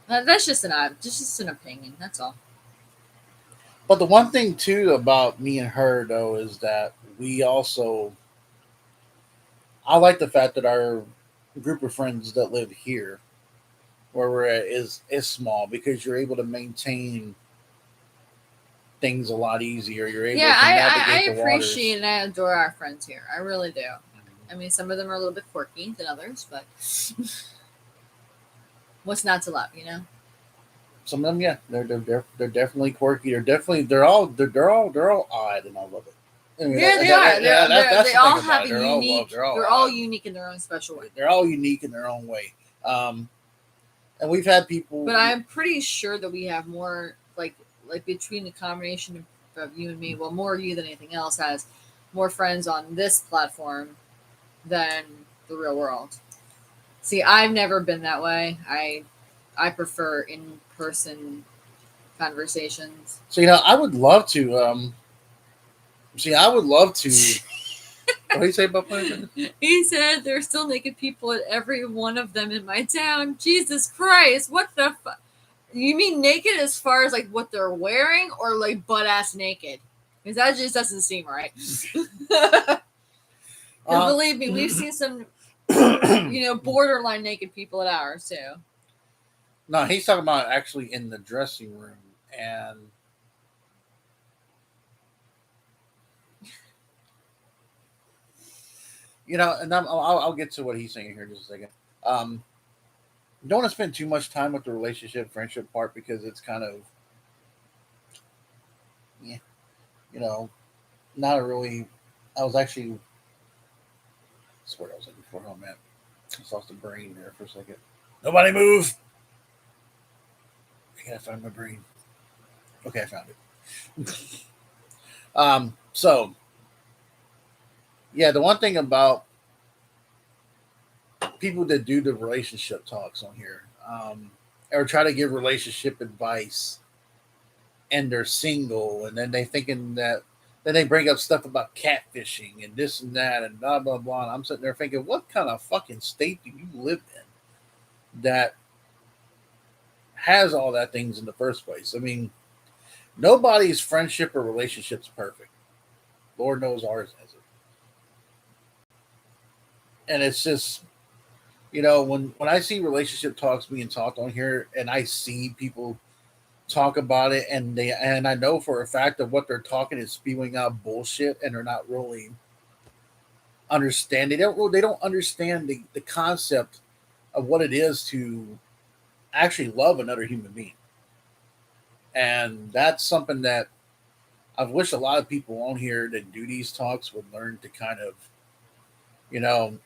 that's just an opinion. That's all. But the one thing too about me and her though is that I like the fact that our group of friends that live here, where we're at, is small because you're able to maintain things a lot easier. You're able to navigate I the appreciate waters. and I adore our friends here. I really do. I mean, some of them are a little bit quirky than others, but what's not to love, you know? Some of them, yeah, they're definitely quirky. They're all odd, and I love it. I mean, Yeah, they are. that's They the thing all about have it. a They're all love. unique. They're all They're all odd. unique in their own special way. They're all unique in their own way. Um, and we've had people. But I'm pretty sure that we have more like between the combination of you and me. Well, more you than anything else has more friends on this platform than the real world. See, I've never been that way. I prefer in person conversations. So I would love to. I would love to. What do you say about playing? He said there's still naked people at every one of them in my town. Jesus Christ, what the fuck? You mean naked as far as like what they're wearing or like butt ass naked? Because that just doesn't seem right. Believe me, we've seen some, borderline naked people at ours too. No, he's talking about actually in the dressing room, and and I'll get to what he's saying here in just a second. Um, don't want to spend too much time with the relationship, friendship part because it's kind of, yeah, you know, not a really. I was actually, that's what I was looking for. Oh man, I lost the brain there for a second. Nobody move. I gotta find my brain. Okay, I found it. So yeah, the one thing about people that do the relationship talks on here, or try to give relationship advice, and they're single, and then they thinking that, then they bring up stuff about catfishing and this and that and blah blah blah. And I'm sitting there thinking, what kind of fucking state do you live in that has all that things in the first place? I mean, nobody's friendship or relationship's perfect. Lord knows ours isn't. And it's just, when I see relationship talks being talked on here, and I see people talk about it, and I know for a fact that what they're talking is spewing out bullshit, and they're not really understanding. They don't understand the concept of what it is to actually love another human being, and that's something that I wish a lot of people on here that do these talks would learn to kind of, you know,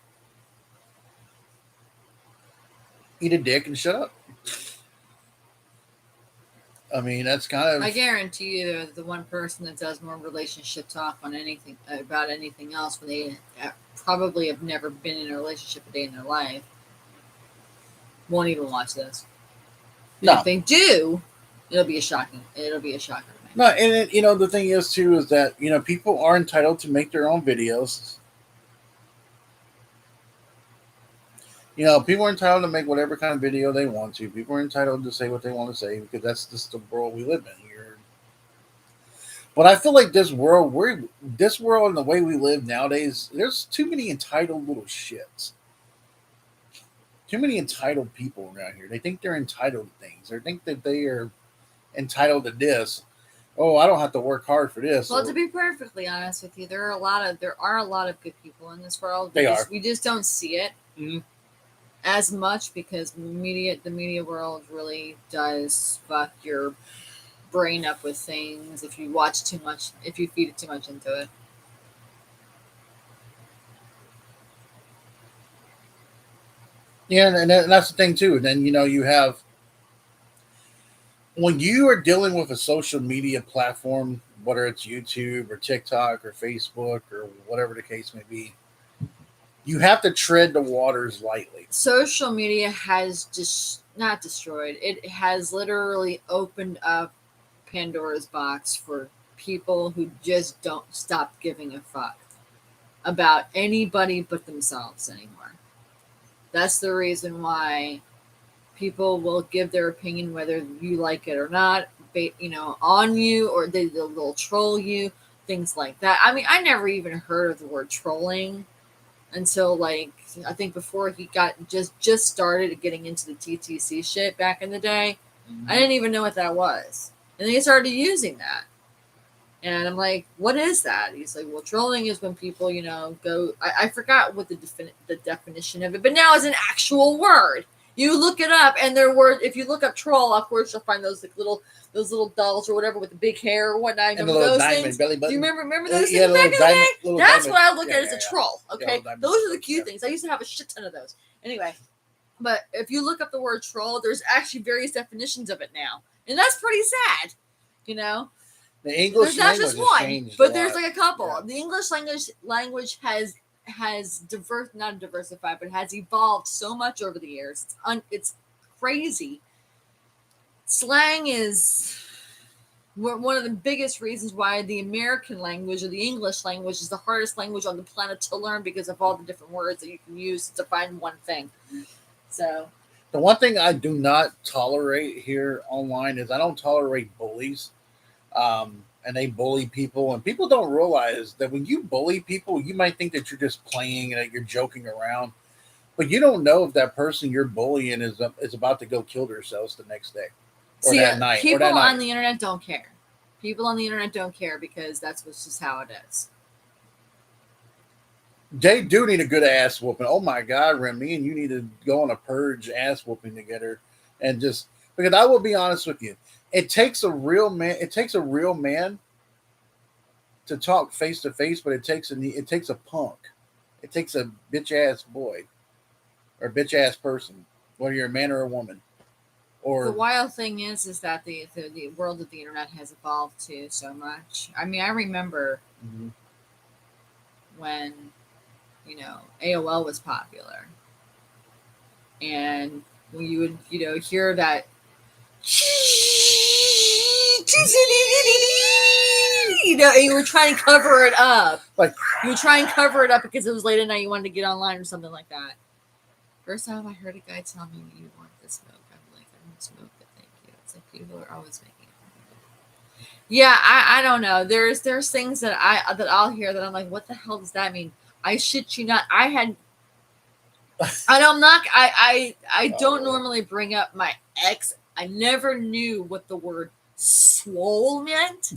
eat a dick and shut up. I mean, that's kind I of. guarantee you, the one person that does more relationship talk on anything about anything else when they probably have never been in a relationship a day in their life won't even watch this. And if No. they do, it'll be a shocking. It'll be a shocker to me. No, and the thing is too is that people are entitled to make their own videos. People are entitled to make whatever kind of video they want to. People are entitled to say what they want to say because that's just the world we live in here. But I feel like this world and the way we live nowadays, there's too many entitled little shits. Too many entitled people around here. They think they're entitled to things. They think that they are entitled to this. Oh, I don't have to work hard for this. Well, to be perfectly honest with you, there are a lot of good people in this world. We just don't see it as much because the media world really does fuck your brain up with things if you watch too much, if you feed it too much into it. Yeah, and that's the thing too. And then you have, when you are dealing with a social media platform, whether it's YouTube or TikTok or Facebook or whatever the case may be, you have to tread the waters lightly. Social media has just not destroyed. It has literally opened up Pandora's box for people who just don't stop giving a fuck about anybody but themselves anymore. That's the reason why people will give their opinion whether you like it or not, on you, or they'll troll you, things like that. I mean, I never even heard of the word trolling until like I think before he got just started getting into the TTC shit back in the day. I didn't even know what that was, and then he started using that. And I'm like, what is that? He's like, well, trolling is when people, go. I forgot what the definition of it, but now it's an actual word. You look it up, and there were. If you look up troll, of course you'll find those little dolls or whatever with the big hair or whatnot. And the Remember little those diamond things? belly Do button. you remember those Yeah, things back in the day? little That's diamond. what I look Yeah, at as yeah, a yeah. troll. Yeah, Okay, little diamond those are the belly, cute yeah. things. I used to have a shit ton of those. Anyway, but if you look up the word troll, there's actually various definitions of it now, and that's pretty sad. You know, The English there's not language just has one, changed but a there's lot. like a couple. Yeah. The English language has not diversified, but has evolved so much over the years. It's crazy. Slang is one of the biggest reasons why the American language or the English language is the hardest language on the planet to learn because of all the different words that you can use to define one thing. So The one thing I do not tolerate here online is I don't tolerate bullies. And they bully people, and people don't realize that when you bully people, you might think that you're just playing and that you're joking around, but you don't know if that person you're bullying is about to go kill themselves the next day or see, that night. people or that on night. the internet don't care. People on the internet don't care because that's just how it is. They do need a good ass whooping. Oh my God, Remy, and you need to go on a purge ass whooping together, and just because I will be honest with you, it takes a real man. It takes a real man to talk face to face, but it takes a punk. It takes a bitch ass boy or bitch ass person, whether you're a man or a woman. Or The wild thing is that the world of the internet has evolved too so much. I mean, I remember Mhm. when AOL was popular, and when you would hear that, and you were trying to cover it up. Like You would try and cover it up because it was late at night. You wanted to get online or something like that. First time I heard a guy tell me, "You want to smoke?" I'm like, "I don't smoke, but thank you." It's like people are always making it. Yeah, I don't know. There's things that I'll hear that I'm like, "What the hell does that mean?" I shit you not. I don't normally bring up my ex. I never knew what the word swole meant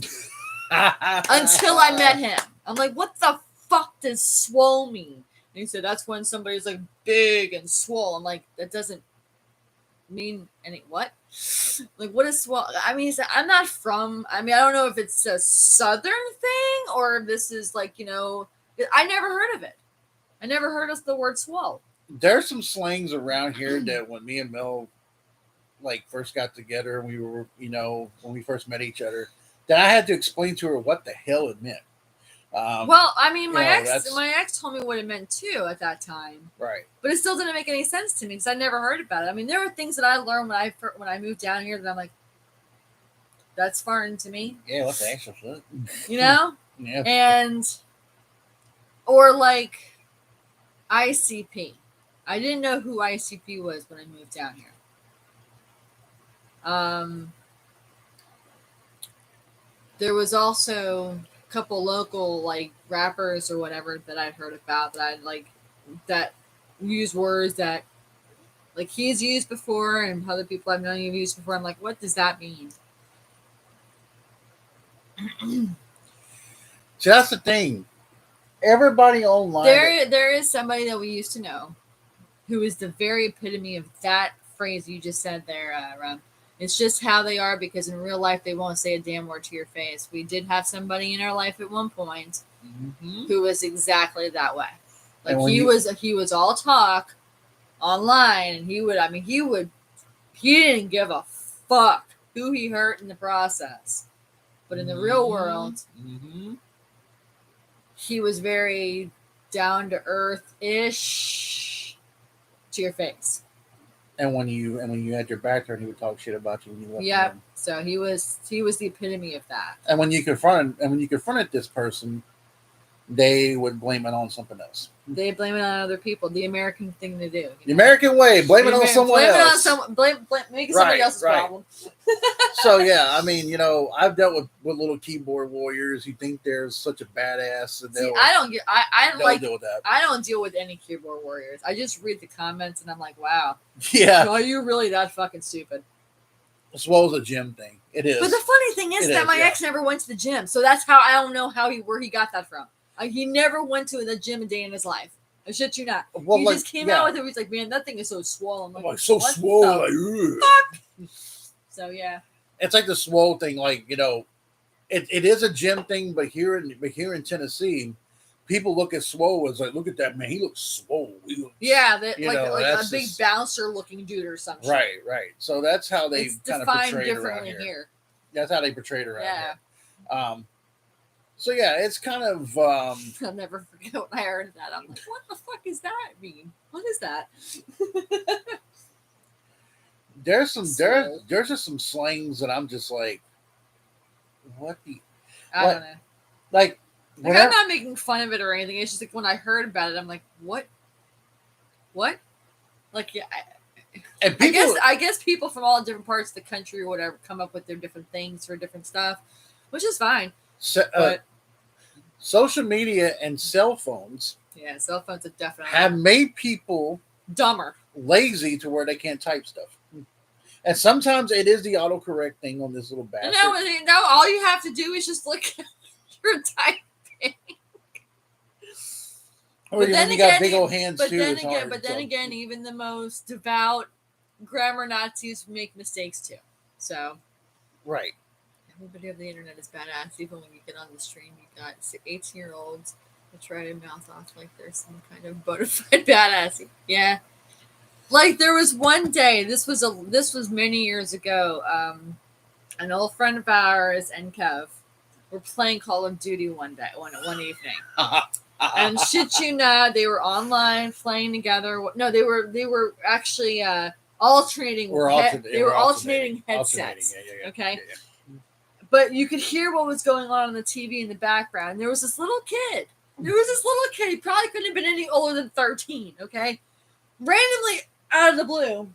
until I met him. I'm like, what the fuck does swole mean? And he said, that's when somebody's like big and swole. I'm like, that doesn't mean any what? Like, what is swole? I mean, he said, I don't know if it's a southern thing or if this is like, I never heard of it. I never heard of the word swole. There's some slangs around here that when me and Mel first got together, we were when we first met each other, that I had to explain to her what the hell it meant. Well, I mean, my that's ex told me what it meant too at that time, right. but it still didn't make any sense to me because I never heard about it. I mean, there were things that I learned when I moved down here that I'm like, that's foreign to me, Yeah, what the actual shit? Yeah. and or like ICP. I didn't know who ICP was when I moved down here. There was also a couple local rappers or whatever that I'd heard about that use words that he's used before and other people I've known you've used before. I'm like, what does that mean? So that's the thing. Everybody online. There is somebody that we used to know who is the very epitome of that phrase you just said there, Ron. It's just how they are because in real life they won't say a damn word to your face. We did have somebody in our life at one point who was exactly that way. Like he was all talk online, and he didn't give a fuck who he hurt in the process. But in the real world, he was very down to earth ish to your face. And when you had your back turned, he would talk shit about you when you left. Yep. So he was the epitome of that. And when you confronted this person, they would blame it on something else. They blame it on other people. The American thing to do. The American way, blame it on someone else. Make it somebody else's problem. So yeah, I mean, I've dealt with little keyboard warriors who think they're such a badass, and I don't deal with that. I don't deal with any keyboard warriors. I just read the comments and I'm like, wow. Yeah. Are you really that fucking stupid? As well as a gym thing. It is. But the funny thing is that my ex never went to the gym, so that's how I don't know where he got that from. He never went to the gym a day in his life. I shit you not. Well, He like, just came yeah. out with it. He's like, man, that thing is so swollen. I'm like, so what swole. the Like, fuck? So yeah, it's like the swole thing. Like, you know, it is a gym thing, but here in Tennessee, people look at swole as like, look at that man. He looks swole. He looks, yeah, that you like know, a that's big just- bouncer looking dude or something. Right, right. So that's how they It's kind of defined portrayed around differently here. That's how they portrayed around Yeah. here. So yeah, it's kind of I'll never forget when I heard that. I'm like, what the fuck does that mean? What is that? there's Swole. there's just some slangs that I'm just like, what the I What? don't know. like Like, whenever I'm not making fun of it or anything. It's just like when I heard about it, I'm like, what? What? Like, yeah. and people I guess people from all different parts of the country or whatever come up with their different things for different stuff, which is fine. But social media and cell phones yeah, cell phones are definitely have made people dumber. lazy to where they can't type stuff. And sometimes it is the autocorrect thing on this little bastard. No, all you have to do is just look at your typing. Or when you got big old hands but too. then it's again, hard, but then so. again, even the most devout grammar Nazis make mistakes too. So Right. everybody of the internet is badass. Even when you get on the stream, you got 18-year-olds that try to mouth off like they're some kind of bona fide badass. Yeah. Like there was one day. This was many years ago. An old friend of ours and Kev were playing Call of Duty one evening. And shit you not, they were online playing together. No, they were actually alternating. They were alternating headsets. Yeah. Okay. Yeah. But you could hear what was going on the TV in the background. There was this little kid. He probably couldn't have been any older than 13. Okay. Randomly out of the blue,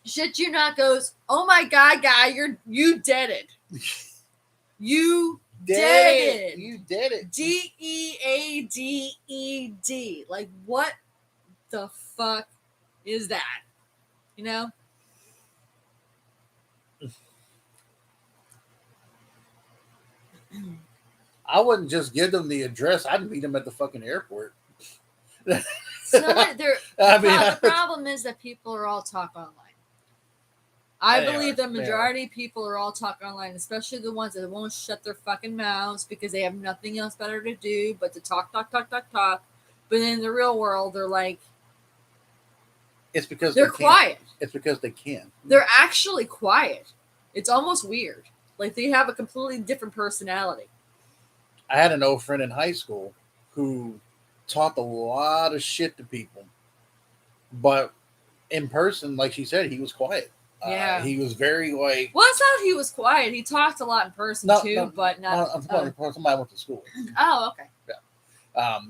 shit you not goes, "Oh my god, guy, you did it. You did it. You did it. DEADED. Like, what the fuck is that? You know? I wouldn't just give them the address. I'd meet them at the fucking airport. So the I problem is that people are all talk online. I They believe are. the majority of people are all talk online, especially the ones that won't shut their fucking mouths because they have nothing else better to do but to talk. But in the real world, they're like, it's because they're quiet. It's because they can. They're actually quiet. It's almost weird. Like they have a completely different personality. I had an old friend in high school who talked a lot of shit to people, but in person, like she said, he was quiet. Yeah. He was very like. Well, it's not he was quiet. He talked a lot in person but not. I'm talking about somebody I went to school. Oh, okay. Yeah.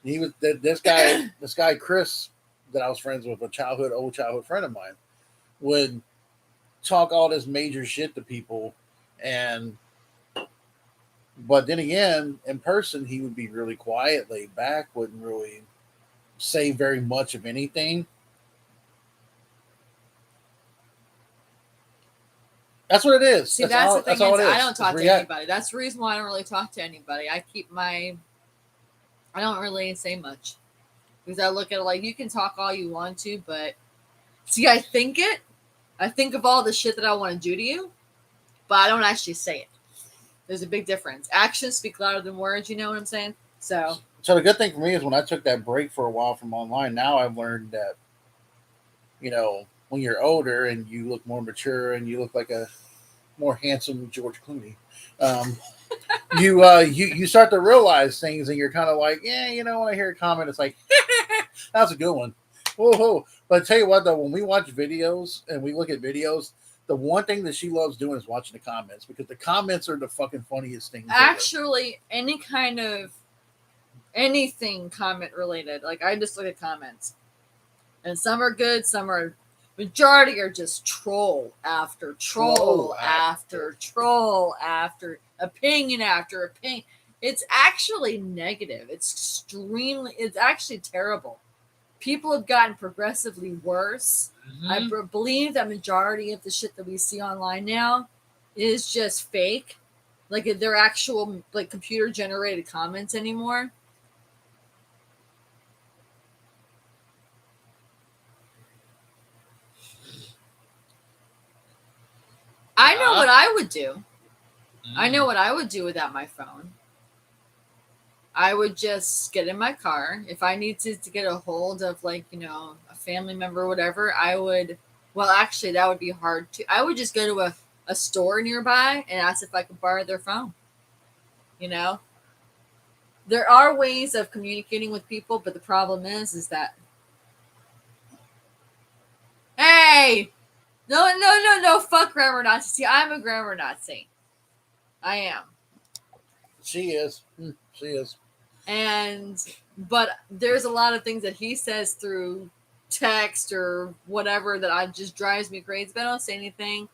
He was this guy Chris that I was friends with, old childhood friend of mine, would talk all this major shit to people, but then again, in person, he would be really quiet, laid back, wouldn't really say very much of anything. That's what it is. See, that's the thing. I don't talk to anybody. That's the reason why I don't really talk to anybody. I don't really say much because I look at it like you can talk all you want to, but see, I think of all the shit that I want to do to you, but I don't actually say it. There's a big difference. Actions speak louder than words. You know what I'm saying? So the good thing for me is when I took that break for a while from online, now I've learned that, when you're older and you look more mature and you look like a more handsome George Clooney, you start to realize things and you're kind of like, yeah, when I hear a comment, it's like, that's a good one. Whoa. But I tell you what, though, when we watch videos and we look at videos, the one thing that she loves doing is watching the comments because the comments are the fucking funniest things. Actually, any kind of anything comment related, like I just look at comments, and some are good, some are. Majority are just troll after troll after troll after opinion after opinion. It's actually negative. It's actually terrible. People have gotten progressively worse. Mm-hmm. I believe that majority of the shit that we see online now is just fake. Like they're actual like computer generated comments anymore. I know what I would do. I know what I would do without my phone. I would just get in my car. If I need to get a hold of, like, a family member or whatever, I would. Well, actually, that would be hard too. I would just go to a store nearby and ask if I could borrow their phone. There are ways of communicating with people, but the problem is that, hey, no, fuck grammar Nazi. See, I'm a grammar Nazi. I am. She is. She is. But there's a lot of things that he says through text or whatever that just drives me crazy. But I don't say anything.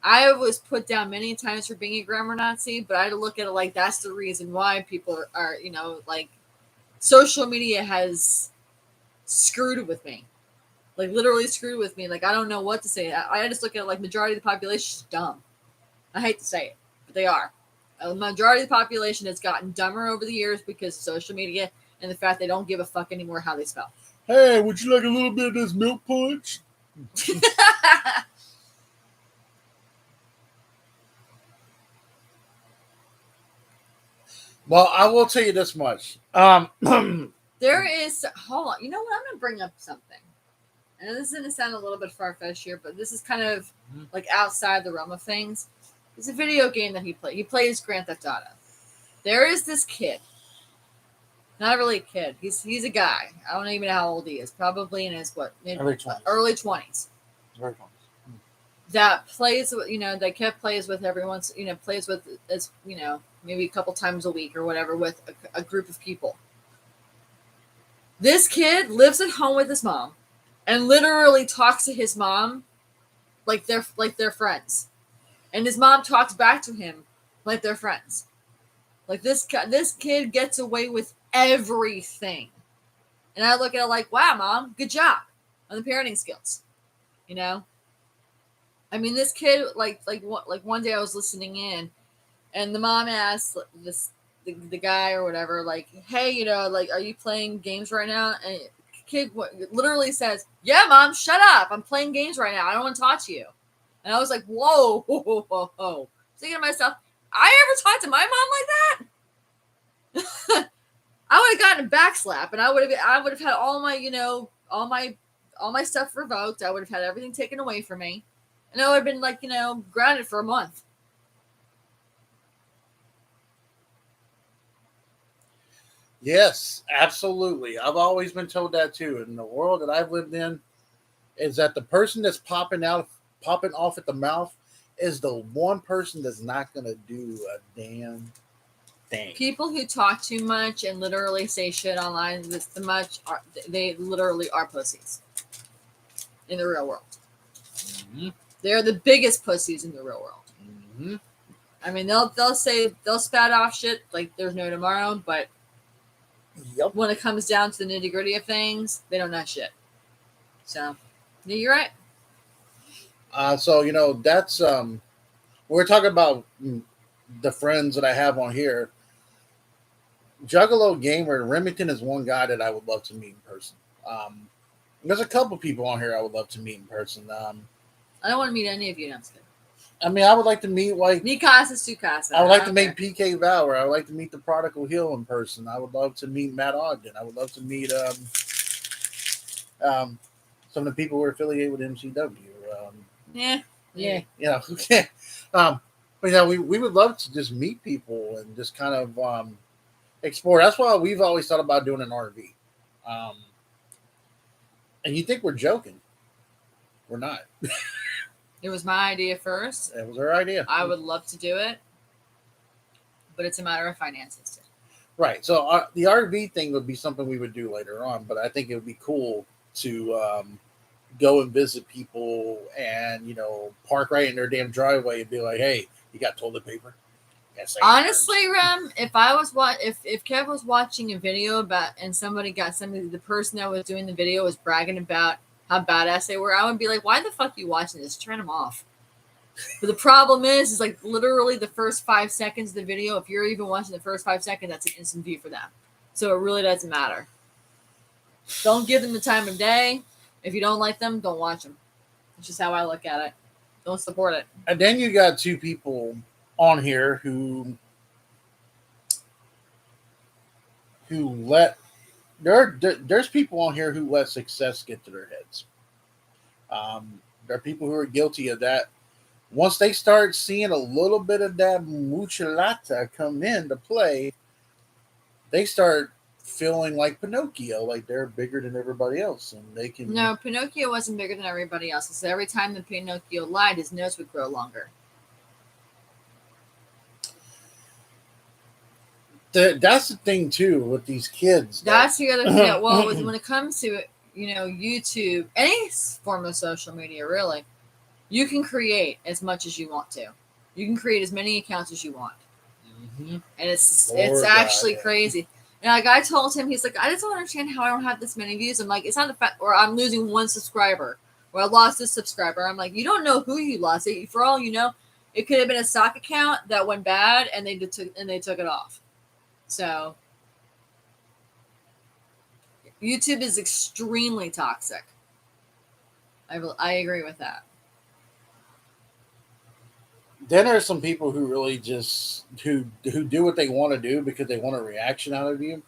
I was put down many times for being a grammar Nazi, but I look at it like that's the reason why people are like, social media has screwed with me. Like, literally screwed with me. Like, I don't know what to say. I just look at it like majority of the population is dumb. I hate to say it, but they are. A majority of the population has gotten dumber over the years because of social media and the fact they don't give a fuck anymore how they spell. Hey, would you like a little bit of this milk punch? Well, I will tell you this much. There is, hold on. You know what? I'm going to bring up something. And this is going to sound a little bit far-fetched here, but this is kind of like outside the realm of things. It's a video game that he plays. He plays Grand Theft Auto. There is this kid. Not really a kid. He's a guy. I don't even know how old he is. Probably in his, early 20s. Very nice. That plays, that kept plays with everyone, plays with, as maybe a couple times a week or whatever with a group of people. This kid lives at home with his mom and literally talks to his mom like they're friends. And his mom talks back to him like they're friends. Like, this kid gets away with everything. And I look at it like, wow, Mom, good job on the parenting skills. I mean, this kid, like one day I was listening in, and the mom asked the guy or whatever, like, hey, like, are you playing games right now? And the kid literally says, yeah, Mom, shut up. I'm playing games right now. I don't want to talk to you. And I was like, whoa, thinking to myself, I ever talked to my mom like that? I would have gotten a backslap, and I would have had all my stuff revoked. I would have had everything taken away from me, and I would have been, like, grounded for a month. Yes, absolutely. I've always been told that too. In the world that I've lived in, is that the person that's popping off at the mouth is the one person that's not going to do a damn thing. People who talk too much and literally say shit online this too much, they literally are pussies in the real world. Mm-hmm. They're the biggest pussies in the real world. Mm-hmm. I mean, they'll spat off shit like there's no tomorrow, but when it comes down to the nitty gritty of things, they don't know shit. So, yeah, you're right. So that's we're talking about the friends that I have on here. Juggalo Gamer Remington is one guy that I would love to meet in person. There's a couple people on here I would love to meet in person. I don't want to meet any of you. No, I'm just kidding. I mean, I would like to meet, like, Mi casa es tu casa. I would like to meet PK Valor. I would like to meet the Prodigal Hill in person. I would love to meet Matt Ogden. I would love to meet some of the people who are affiliated with MCW. Yeah. But we would love to just meet people and just kind of explore. That's why we've always thought about doing an RV. And you think we're joking? We're not. It was my idea first. It was our idea. I would love to do it, but it's a matter of finances. Right. So the RV thing would be something we would do later on, but I think it would be cool to go and visit people and, park right in their damn driveway and be like, hey, you got toilet paper? Honestly, Rem, if Kev was watching a video about and the person that was doing the video was bragging about how badass they were, I would be like, why the fuck are you watching this? Turn them off. But the problem is like literally the first 5 seconds of the video, if you're even watching the first 5 seconds, that's an instant view for them. So it really doesn't matter. Don't give them the time of day. If you don't like them, don't watch them. It's just how I look at it. don't support it. And then you got two people on here who let there's people on here who let success get to their heads. There are people who are guilty of that. Once they start seeing a little bit of that muchalata come into play, they start feeling like Pinocchio, like they're bigger than everybody else, and they can. No, Pinocchio wasn't bigger than everybody else. So every time that Pinocchio lied, his nose would grow longer. That's the thing too with these kids. That's the other thing. Well, when it comes to YouTube, any form of social media, really, you can create as much as you want to. You can create as many accounts as you want, and it's actually crazy. And like I told him, he's like, I just don't understand how I don't have this many views. I'm like, it's not the fact, or I'm losing one subscriber, or I lost this subscriber. I'm like, you don't know who you lost. For all you know, it could have been a stock account that went bad, and they took it off. So YouTube is extremely toxic. I agree with that. Then there's some people who really just who do what they want to do because they want a reaction out of you,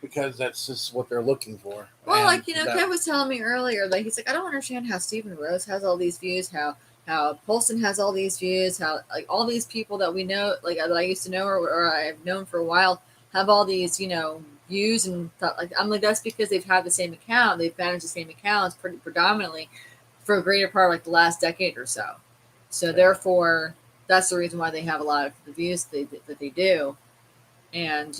because that's just what they're looking for. Well, like Kev was telling me earlier, like he's like, I don't understand how Stephen Rose has all these views, how Polson has all these views, how like all these people that we know, like that I used to know or I've known for a while, have all these views and stuff. Like I'm like, that's because they've had the same account, they've managed the same accounts pretty predominantly for a greater part of like the last decade or so. So therefore, that's the reason why they have a lot of the views that they do. And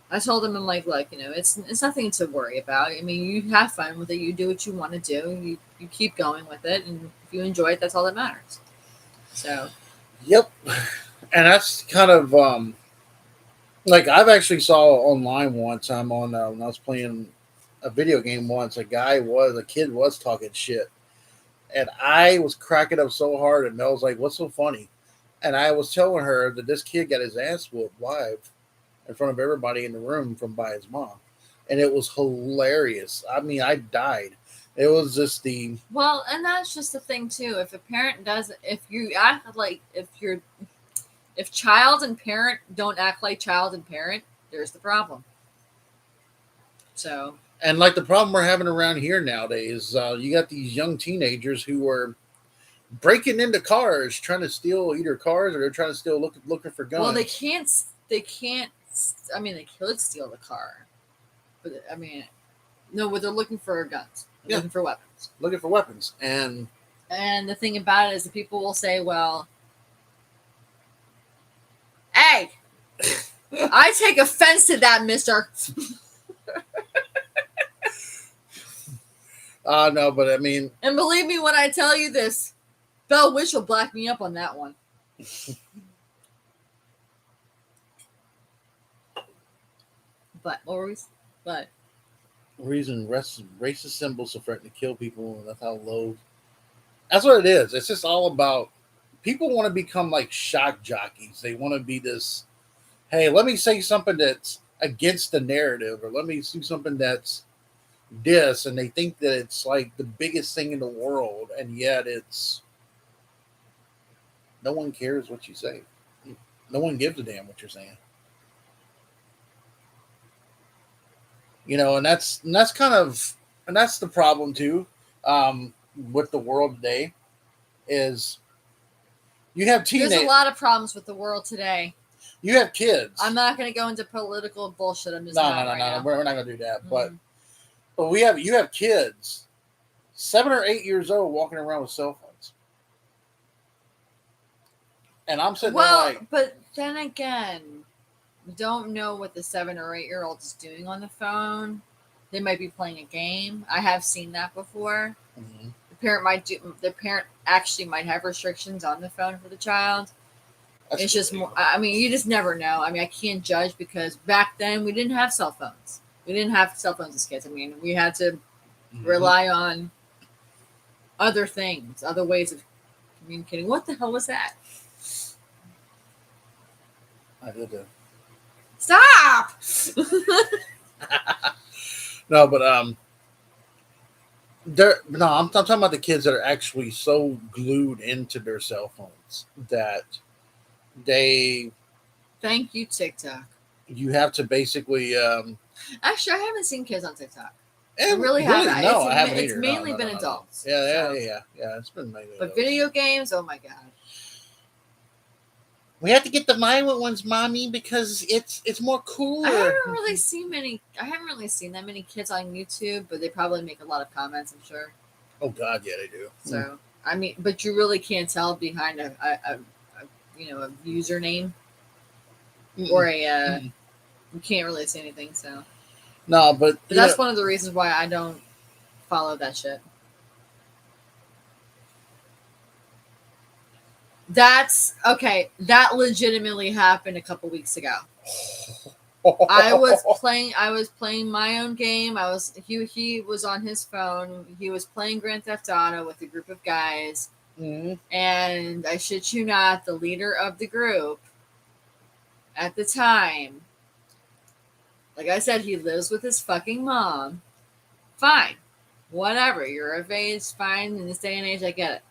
I told him, I'm like, look, it's nothing to worry about. I mean, you have fun with it. You do what you want to do. You keep going with it, and if you enjoy it, that's all that matters. So. Yep, and that's kind of like I've actually saw online once. I'm on when I was playing a video game once. A kid was talking shit. And I was cracking up so hard, and Mel was like, "What's so funny?" And I was telling her that this kid got his ass whooped live in front of everybody in the room by his mom, and it was hilarious. I mean, I died. It was just and that's just the thing too. If a parent if child and parent don't act like child and parent, there's the problem. So. And like the problem we're having around here nowadays, you got these young teenagers who are breaking into cars, trying to steal either cars or they're trying to steal looking for guns. Well, they can't. I mean, they could steal the car, but I mean, no. But they're looking for guns. They're looking for weapons. Looking for weapons, and the thing about it is, the people will say, "Well, hey, I take offense to that, Mister." No, but I mean... And believe me when I tell you this, Bell Wish will black me up on that one. But, what were we... But... Reason racist symbols are threatening to kill people, and that's how low... That's what it is. It's just all about... People want to become like shock jockeys. They want to be this... Hey, let me say something that's against the narrative, or let me do something that's this, and they think that it's like the biggest thing in the world, and yet it's no one cares what you say. No one gives a damn what you're saying. And that's the problem too, with the world today, is you have teenagers. There's a lot of problems with the world today. You have kids. I'm not going to go into political bullshit. I'm just no. We're not going to do that, but you have kids, 7 or 8 years old, walking around with cell phones, and I'm sitting there like. But then again, we don't know what the 7 or 8-year-old is doing on the phone. They might be playing a game. I have seen that before. Mm-hmm. The parent actually might have restrictions on the phone for the child. It's just more. I mean, you just never know. I mean, I can't judge because back then we didn't have cell phones. We didn't have cell phones as kids. I mean, we had to rely on other things, other ways of communicating. What the hell was that? I did that. Stop! No, but no, I'm talking about the kids that are actually so glued into their cell phones that they Thank you, TikTok. you have to basically Actually, I haven't seen kids on TikTok. I and really haven't. no, I haven't It's either. mainly No, been no. adults. Yeah. It's been mainly But those. video games, oh my god. We have to get the violent ones, mommy, because it's more cooler. I haven't really seen that many kids on YouTube, but they probably make a lot of comments, I'm sure. Oh God, yeah, they do. So I mean, but you really can't tell behind a a username or a you can't really see anything. So No, but that's one of the reasons why I don't follow that shit. That's okay. That legitimately happened a couple weeks ago. I was playing my own game. He was on his phone. He was playing Grand Theft Auto with a group of guys. And I shit you not, the leader of the group at the time, like I said, he lives with his fucking mom. Fine. Whatever. You're of age, fine. In this day and age, I get it.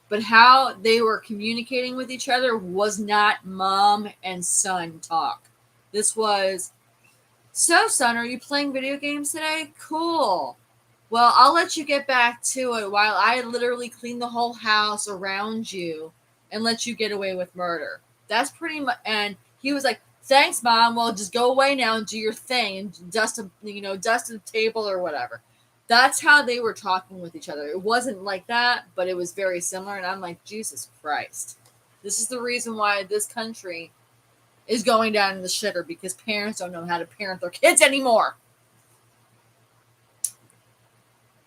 But how they were communicating with each other was not mom and son talk. This was, so son, are you playing video games today? Cool. Well, I'll let you get back to it while I literally clean the whole house around you and let you get away with murder. That's pretty much. And he was like, "Thanks, mom. Well, just go away now and do your thing and dust the table or whatever." That's how they were talking with each other. It wasn't like that, but it was very similar. And I'm like, Jesus Christ, this is the reason why this country is going down in the shitter, because parents don't know how to parent their kids anymore.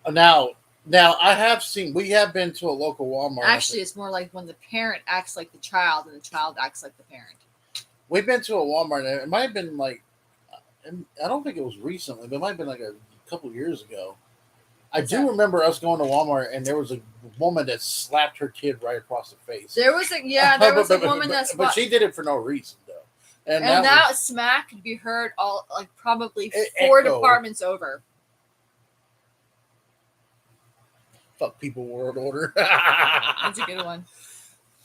Now, we have been to a local Walmart. Actually, it's more like when the parent acts like the child and the child acts like the parent. We've been to a Walmart, and it might have been like, I don't think it was recently, but it might have been like a couple years ago. I do remember us going to Walmart, and there was a woman that slapped her kid right across the face. There was a woman that but she did it for no reason, though. And that smack could be heard probably 4 departments over. Fuck people, world order. That's a good one.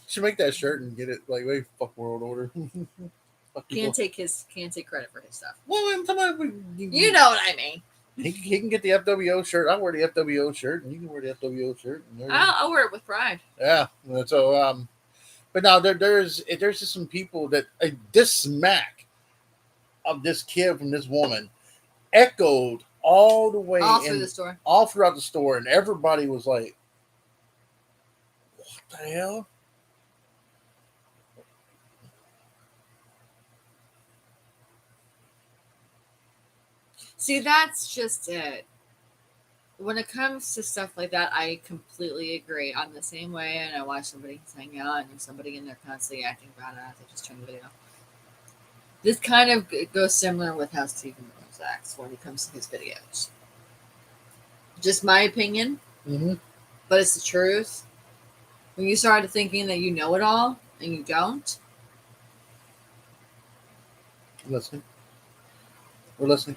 Should make that shirt and get it like, wait, fuck world order. Can't take credit for his stuff. Well, I'm talking about, you know what I mean. He can get the FWO shirt. I'll wear the FWO shirt, and you can wear the FWO shirt. I'll wear it with pride. Yeah. So, but now there's just some people that this smack of this kid from this woman echoed all the way through the store, all throughout the store, and everybody was like, "What the hell?" See, that's just it. When it comes to stuff like that, I completely agree. I'm the same way, and I watch somebody hang out, and there's somebody in there constantly acting badass. I just turn the video off. This kind of goes similar with how Stephen Rose acts when it comes to his videos. Just my opinion, but it's the truth. When you started thinking that you know it all, and you don't. Listening. We're listening.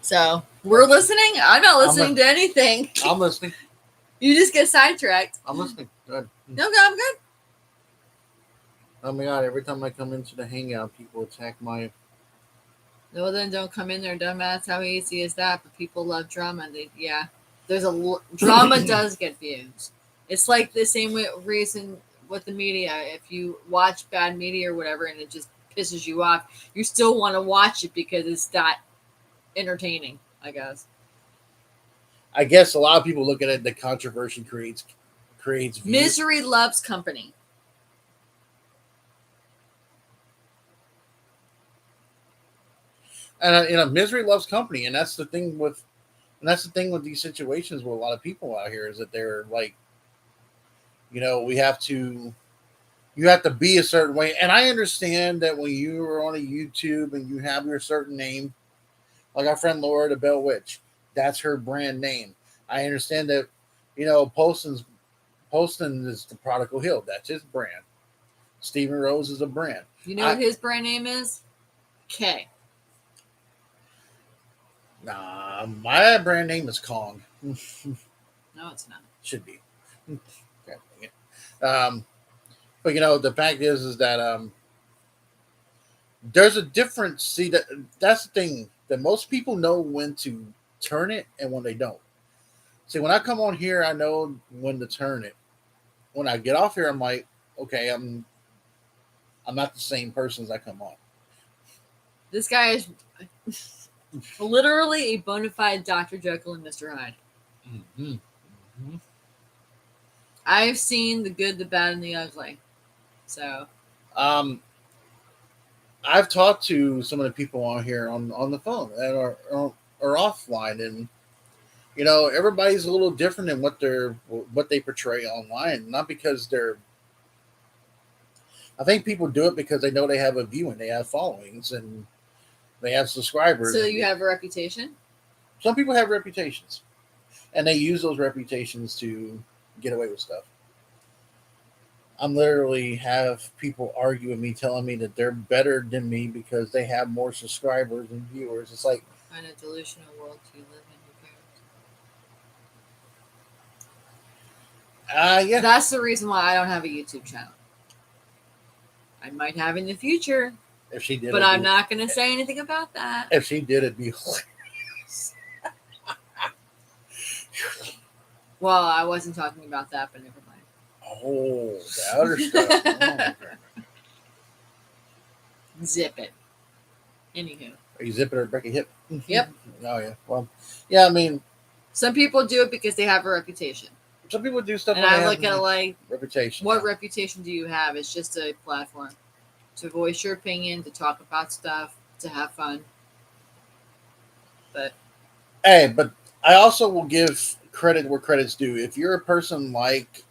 So, we're listening? I'm not listening to anything. I'm listening. You just get sidetracked. I'm listening. Good. No, I'm good. Oh my God, every time I come into the hangout, people attack my... No, then don't come in there, dumbass. How easy is that? But people love drama. Drama does get views. It's like the same reason with the media. If you watch bad media or whatever and it just pisses you off, you still want to watch it because it's that entertaining, I guess. I guess a lot of people look at it, the controversy creates views. Misery loves company. And misery loves company, and that's the thing with these situations with a lot of people out here, is that they're like, you have to be a certain way. And I understand that when you are on a YouTube and you have your certain name, like our friend Laura the Bell Witch, that's her brand name. I understand that, Poston is the Prodigal Hill. That's his brand. Stephen Rose is a brand. You know what his brand name is? K. Nah, my brand name is Kong. No, it's not. Should be. God dang it. But the fact is that there's a difference. See, that's the thing that most people know when to turn it and when they don't. See, when I come on here, I know when to turn it. When I get off here, I'm like, okay, I'm not the same person as I come on. This guy is literally a bona fide Dr. Jekyll and Mr. Hyde. Mm-hmm. Mm-hmm. I've seen the good, the bad, and the ugly. So, I've talked to some of the people on here on the phone that are offline, and everybody's a little different in what they portray online. Not because they're. I think people do it because they know they have a viewing, they have followings, and they have subscribers. so you have a reputation? Some people have reputations, and they use those reputations to get away with stuff. I'm literally have people argue with me, telling me that they're better than me because they have more subscribers and viewers. It's like, What kind of delusional world do you live in? Who cares? yeah. That's the reason why I don't have a YouTube channel. I might have in the future, If she did, but I'm not going to say anything about that. If she did, it'd be hilarious. Well, I wasn't talking about that, but never mind. Oh, the other stuff. Oh, Zip it. Anywho. are you zipping or break a hip? Yep. Oh yeah. Well, yeah. I mean, some people do it because they have a reputation. Some people do stuff. And I look at it like, reputation. What reputation do you have? It's just a platform to voice your opinion, to talk about stuff, to have fun. But I also will give credit where credit's due. If you're a person like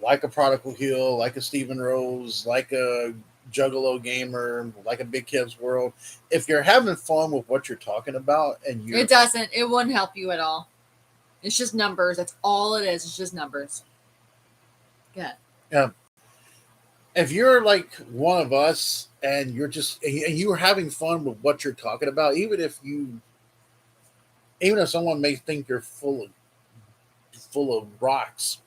a Prodigal Hill, like a Stephen Rose, like a Juggalo Gamer, like a Big Kev's World, if you're having fun with what you're talking about, and it doesn't, it wouldn't help you at all. It's just numbers. That's all it is. It's just numbers. Yeah. Yeah. If you're like one of us and you're having fun with what you're talking about, even if someone may think you're full of rocks,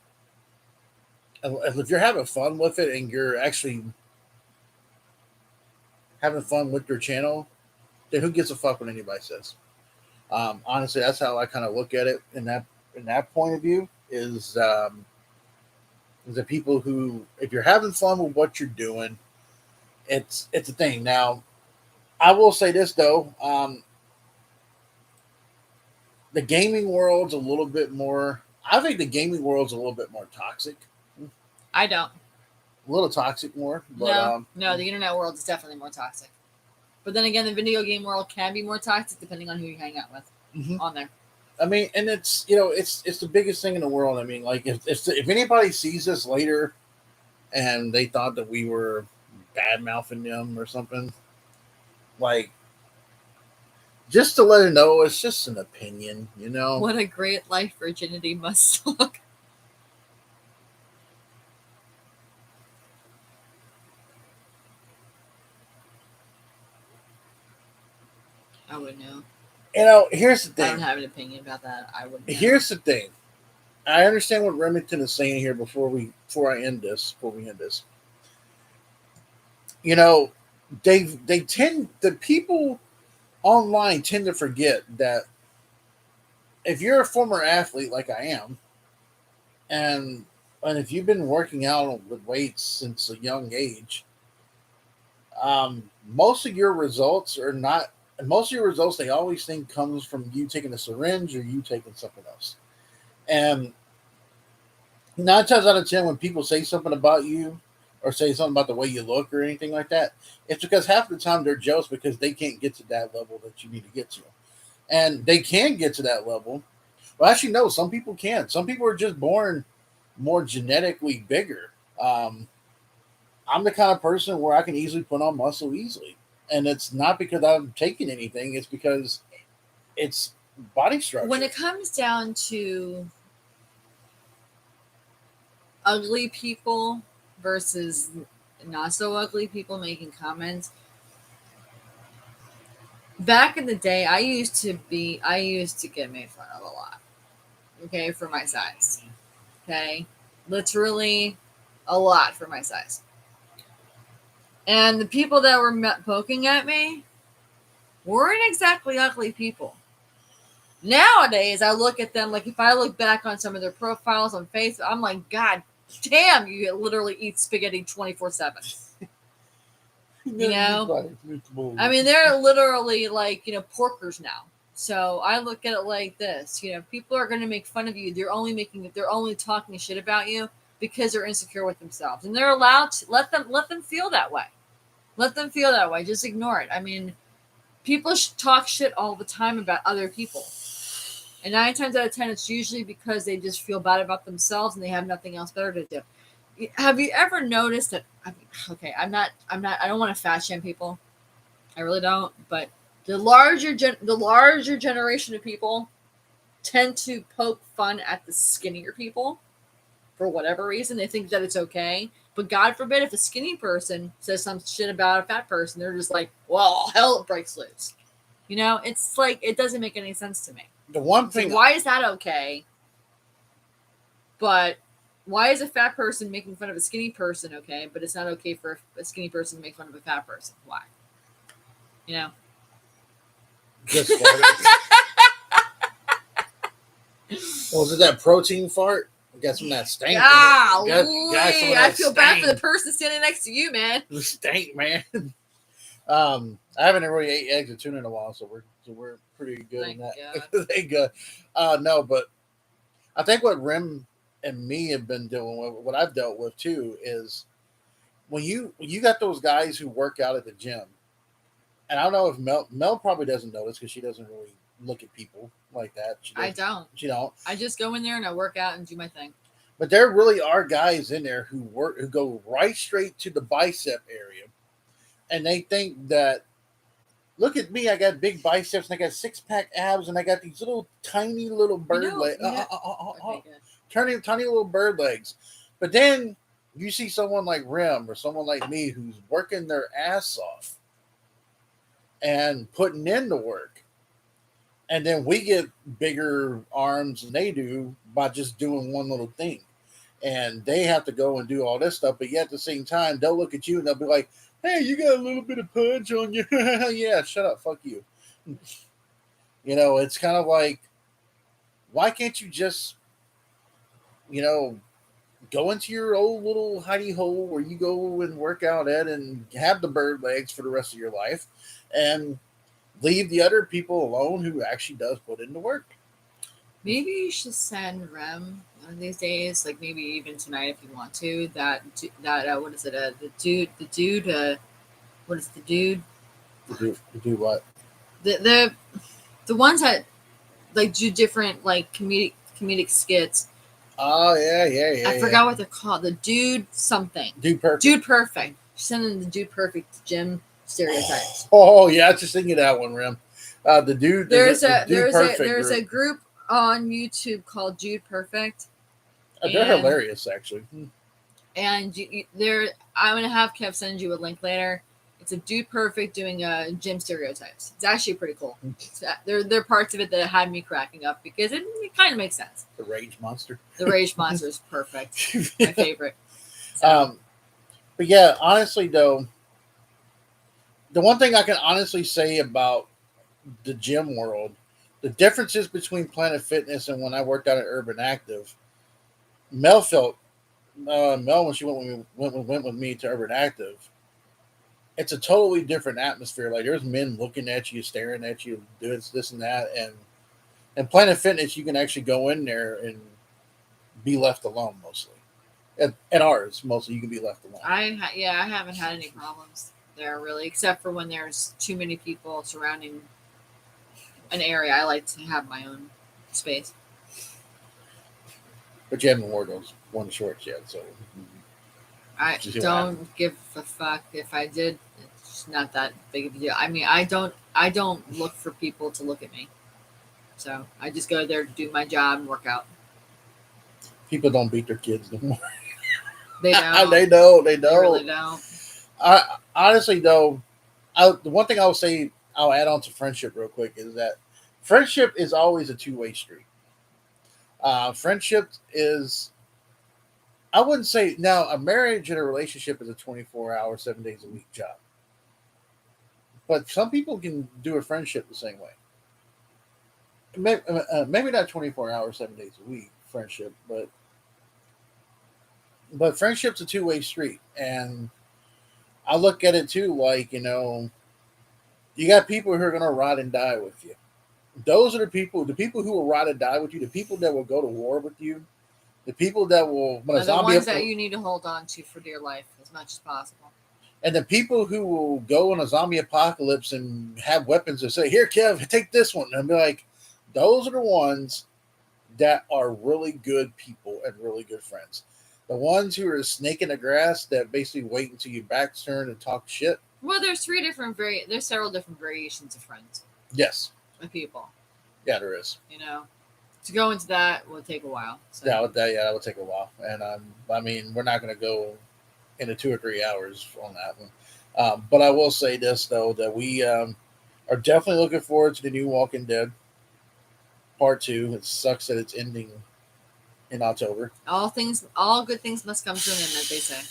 if you're having fun with it and you're actually having fun with your channel, then who gives a fuck what anybody says? Honestly, that's how I kind of look at it in that point of view. Is the people who, if you're having fun with what you're doing, it's a thing. Now, I will say this though, the gaming world's a little bit more. I think the gaming world's a little bit more toxic. I don't. A little toxic more. But, no, the internet world is definitely more toxic. But then again, the video game world can be more toxic depending on who you hang out with on there. I mean, and it's it's the biggest thing in the world. I mean, like if anybody sees this later, and they thought that we were bad mouthing them or something, like, just to let it know, it's just an opinion, What a great life virginity must look. I would know. Here's the thing. I don't have an opinion about that. I wouldn't know. Here's the thing. I understand what Remington is saying here before we end this. The people online tend to forget that if you're a former athlete like I am, and if you've been working out with weights since a young age, most of your results are not. Most of your results, they always think comes from you taking a syringe or you taking something else. And 9 times out of 10, when people say something about you or say something about the way you look or anything like that, it's because half the time they're jealous because they can't get to that level that you need to get to. And they can get to that level. Well, actually, no, some people can't. Some people are just born more genetically bigger. I'm the kind of person where I can easily put on muscle easily. And it's not because I'm taking anything. It's because it's body structure. When it comes down to ugly people versus not so ugly people making comments, back in the day, I used to get made fun of a lot. Okay, for my size. Okay, literally a lot for my size. And the people that were poking at me weren't exactly ugly people. Nowadays, I look at them like if I look back on some of their profiles on Facebook, I'm like, God damn, you literally eat spaghetti 24/7. You know, I mean, they're literally like porkers now. So I look at it like this: people are going to make fun of you. They're only talking shit about you because they're insecure with themselves, and they're allowed to let them feel that way. Let them feel that way. Just ignore it. I mean, people talk shit all the time about other people. And 9 times out of 10, it's usually because they just feel bad about themselves and they have nothing else better to do. Have you ever noticed that? Okay, I don't want to fat shame people. I really don't. But the larger generation of people tend to poke fun at the skinnier people for whatever reason. They think that it's okay. But God forbid if a skinny person says some shit about a fat person, they're just like, well, hell breaks loose. It's like it doesn't make any sense to me. The one thing, why is that okay? But why is a fat person making fun of a skinny person okay? But it's not okay for a skinny person to make fun of a fat person. Why? just was it that protein fart? Got some of that stank. I feel bad for the person standing next to you, man. The stank, man. I haven't really ate eggs or tuna in a while, so we're pretty good Thank on that. God. Thank God. No, but I think what Rim and me have been doing, what I've dealt with too, is when you got those guys who work out at the gym, and I don't know if Mel probably doesn't notice because she doesn't really look at people like that. I don't. She don't. I just go in there and I work out and do my thing. But there really are guys in there who go right straight to the bicep area, and they think that, look at me, I got big biceps and I got 6-pack abs and I got these little tiny little bird legs. Tiny little bird legs. But then you see someone like Rim or someone like me who's working their ass off and putting in the work. And then we get bigger arms than they do by just doing one little thing. And they have to go and do all this stuff. But yet at the same time, they'll look at you and they'll be like, hey, you got a little bit of punch on you. Yeah, shut up. Fuck you. It's kind of like, why can't you just, go into your old little hidey hole where you go and work out at and have the bird legs for the rest of your life and leave the other people alone who actually does put in the work? Maybe you should send Rem one of these days, like maybe even tonight if you want to. That what is it? The dude. What is the dude? To do what? The ones that like do different like comedic skits. Oh yeah. I forgot what they're called. The dude something. Dude perfect. Dude perfect. Sending the dude perfect gym stereotypes. Oh yeah, I was just thinking of that one, Rim. The dude. There's a group on YouTube called Dude Perfect. They're hilarious, actually. And I'm gonna have Kev send you a link later. It's a Dude Perfect doing gym stereotypes. It's actually pretty cool. There are parts of it that had me cracking up because it kind of makes sense. The Rage Monster. The Rage Monster is perfect. My favorite. So. But yeah, honestly though, the one thing I can honestly say about the gym world, the differences between Planet Fitness and when I worked out at Urban Active, Mel when she went with me to Urban Active, it's a totally different atmosphere. Like there's men looking at you, staring at you, doing this and that, and Planet Fitness, you can actually go in there and be left alone mostly. At ours, mostly you can be left alone. I haven't had any problems there really, except for when there's too many people surrounding an area. I like to have my own space. But you haven't worn those one shorts yet, so I don't give a fuck. If I did, it's not that big of a deal. I mean, I don't look for people to look at me. So I just go there to do my job and work out. People don't beat their kids no more. They don't. They don't. They really don't. Honestly, though, the one thing I will say, I'll add on to friendship real quick is that friendship is always a two-way street. Friendship is, I wouldn't say, now a marriage and a relationship is a 24-hour, 7 days a week job. But some people can do a friendship the same way. Maybe not 24 hours, 7 days a week friendship, but friendship's a two-way street. And I look at it too, like, you got people who are going to ride and die with you. Those are the people who will ride and die with you, the people that will go to war with you, the people that will, when are the ones that you need to hold on to for dear life as much as possible. and the people who will go in a zombie apocalypse and have weapons and say, "Here, Kev, take this one," and be like, those are the ones that are really good people and really good friends. The ones who are a snake in the grass that basically wait until your back's turned and talk shit. Well, there's several different variations of friends Yes. with people. Yeah, there is. To go into that will take a while. So. That would take a while, and I mean, we're not going to go into 2 or 3 hours on that one. But I will say this though, that we are definitely looking forward to the new Walking Dead Part 2. It sucks that it's ending in October. All good things must come to an end, as they say.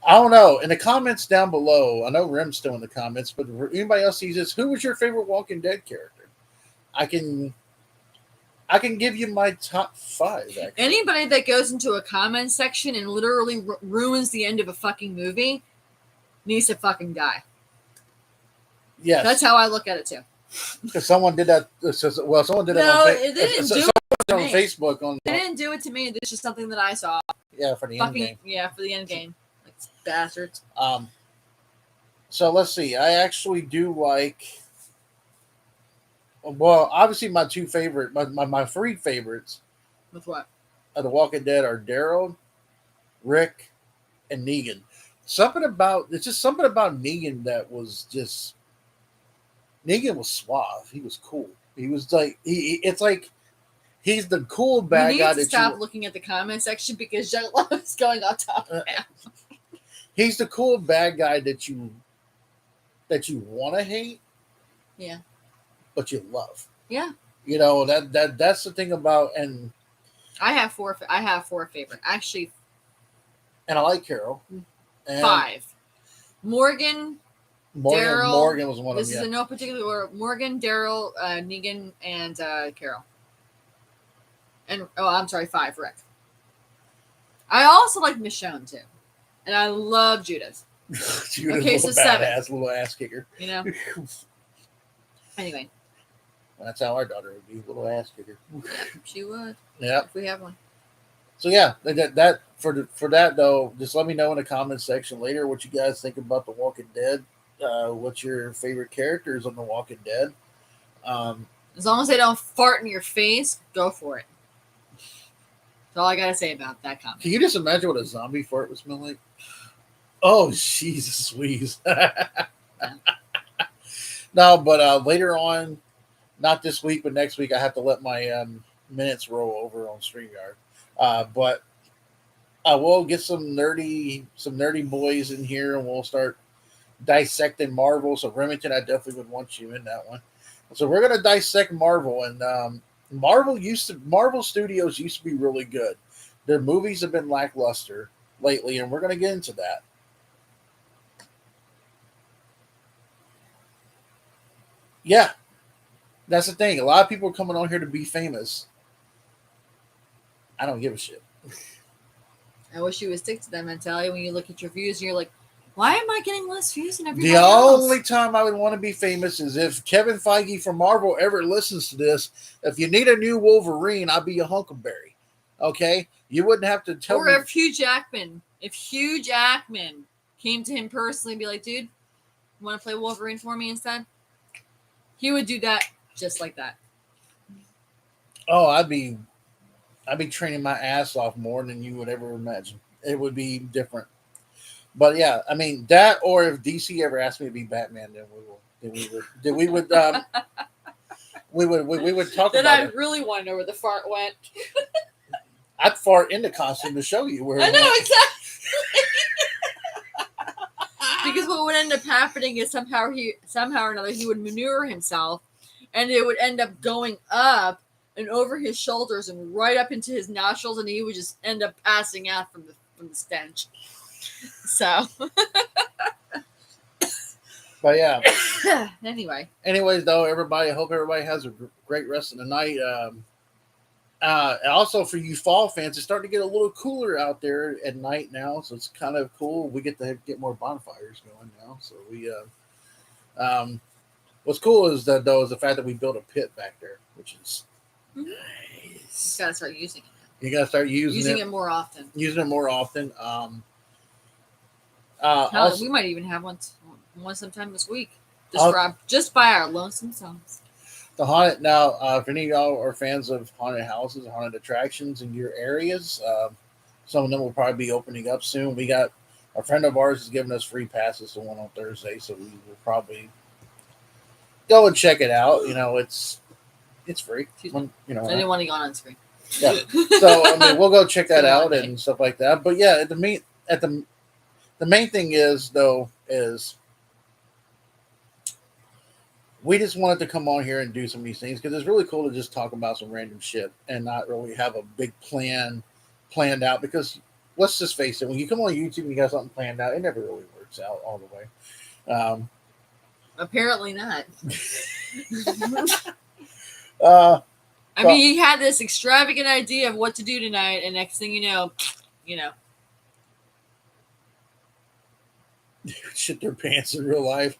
I don't know. In the comments down below, I know Rim's still in the comments, but if anybody else sees this, who was your favorite Walking Dead character? I can give you my top 5. Actually. Anybody that goes into a comment section and literally ruins the end of a fucking movie needs to fucking die. Yes, that's how I look at it too. Because someone did that. Well, someone did that. No, it didn't do it on Facebook. They didn't do it to me. It's just something that I saw. Yeah, for the end game. Yeah, for the end game. Like bastards. So let's see. I actually do like. Well, obviously, my 3 favorites. With what? Of The Walking Dead are Daryl, Rick, and Negan. It's just something about Negan that was just. Negan was suave. He was cool. He was like it's like he's the cool bad guy. You need to stop looking at the comment section because Jello is going on top of him. He's the cool bad guy that you want to hate. Yeah. But you love. Yeah. That's the thing about, and I have 4 favorites. Actually. And I like Carol. And 5. Morgan was one of them. This is in no particular order. Morgan, Daryl, Negan, and Carol. And I'm sorry, 5, Rick. I also like Michonne too, and I love Judith. Judith was a badass little ass kicker. Anyway, that's how our daughter would be, little ass kicker. Yeah, she would. Yeah, if we have one. So yeah, that for that though, just let me know in the comment section later what you guys think about The Walking Dead. What's your favorite characters on The Walking Dead? As long as they don't fart in your face, go for it. That's all I gotta say about that comment. Can you just imagine what a zombie fart would smell like? Oh, Jesus, squeeze. No, but later on, not this week, but next week, I have to let my minutes roll over on StreamYard. But I will get some nerdy boys in here, and we'll start dissecting Marvel. So Remington, I definitely would want you in that one. So we're gonna dissect Marvel, and Marvel Studios used to be really good. Their movies have been lackluster lately, and we're gonna get into that. Yeah, that's the thing. A lot of people are coming on here to be famous. I don't give a shit. I wish you would stick to that mentality when you look at your views and you're like, why am I getting less views than everybody else? The only time I would want to be famous is if Kevin Feige from Marvel ever listens to this. If you need a new Wolverine, I'll be your Huckleberry. Okay? You wouldn't have to tell me. Or if Hugh Jackman came to him personally and be like, dude, you want to play Wolverine for me instead? He would do that just like that. Oh, I'd be training my ass off more than you would ever imagine. It would be different. But yeah, I mean that, or if DC ever asked me to be Batman, then we would talk then about I it. really want to know where the fart went. I'd fart in the costume to show you where. I know exactly. Because what would end up happening is somehow or another he would manure himself, and it would end up going up and over his shoulders and right up into his nostrils, and he would just end up passing out from the stench. So, But yeah. Anyways, though, everybody, I hope everybody has a great rest of the night. And also for you fall fans, it's starting to get a little cooler out there at night now, so it's kind of cool. We get to get more bonfires going now. So what's cool is that though is the fact that we built a pit back there, which is nice. You gotta start using it. You gotta start using it more often. Using it more often. We might even have one sometime this week, just by our lonesome selves. The haunted now, if any of y'all are fans of haunted houses, haunted attractions in your areas, some of them will probably be opening up soon. We got a friend of ours is giving us free passes to one on Thursday, so we will probably go and check it out. You know, it's free. I didn't want to go on screen. Yeah, so I mean, we'll go check that out and stuff like that. But yeah, the main thing is we just wanted to come on here and do some of these things because it's really cool to just talk about some random shit and not really have a big planned out. Because let's just face it, when you come on YouTube and you got something planned out, it never really works out all the way. Apparently not. I mean, he had this extravagant idea of what to do tonight, and next thing you know, shit their pants in real life.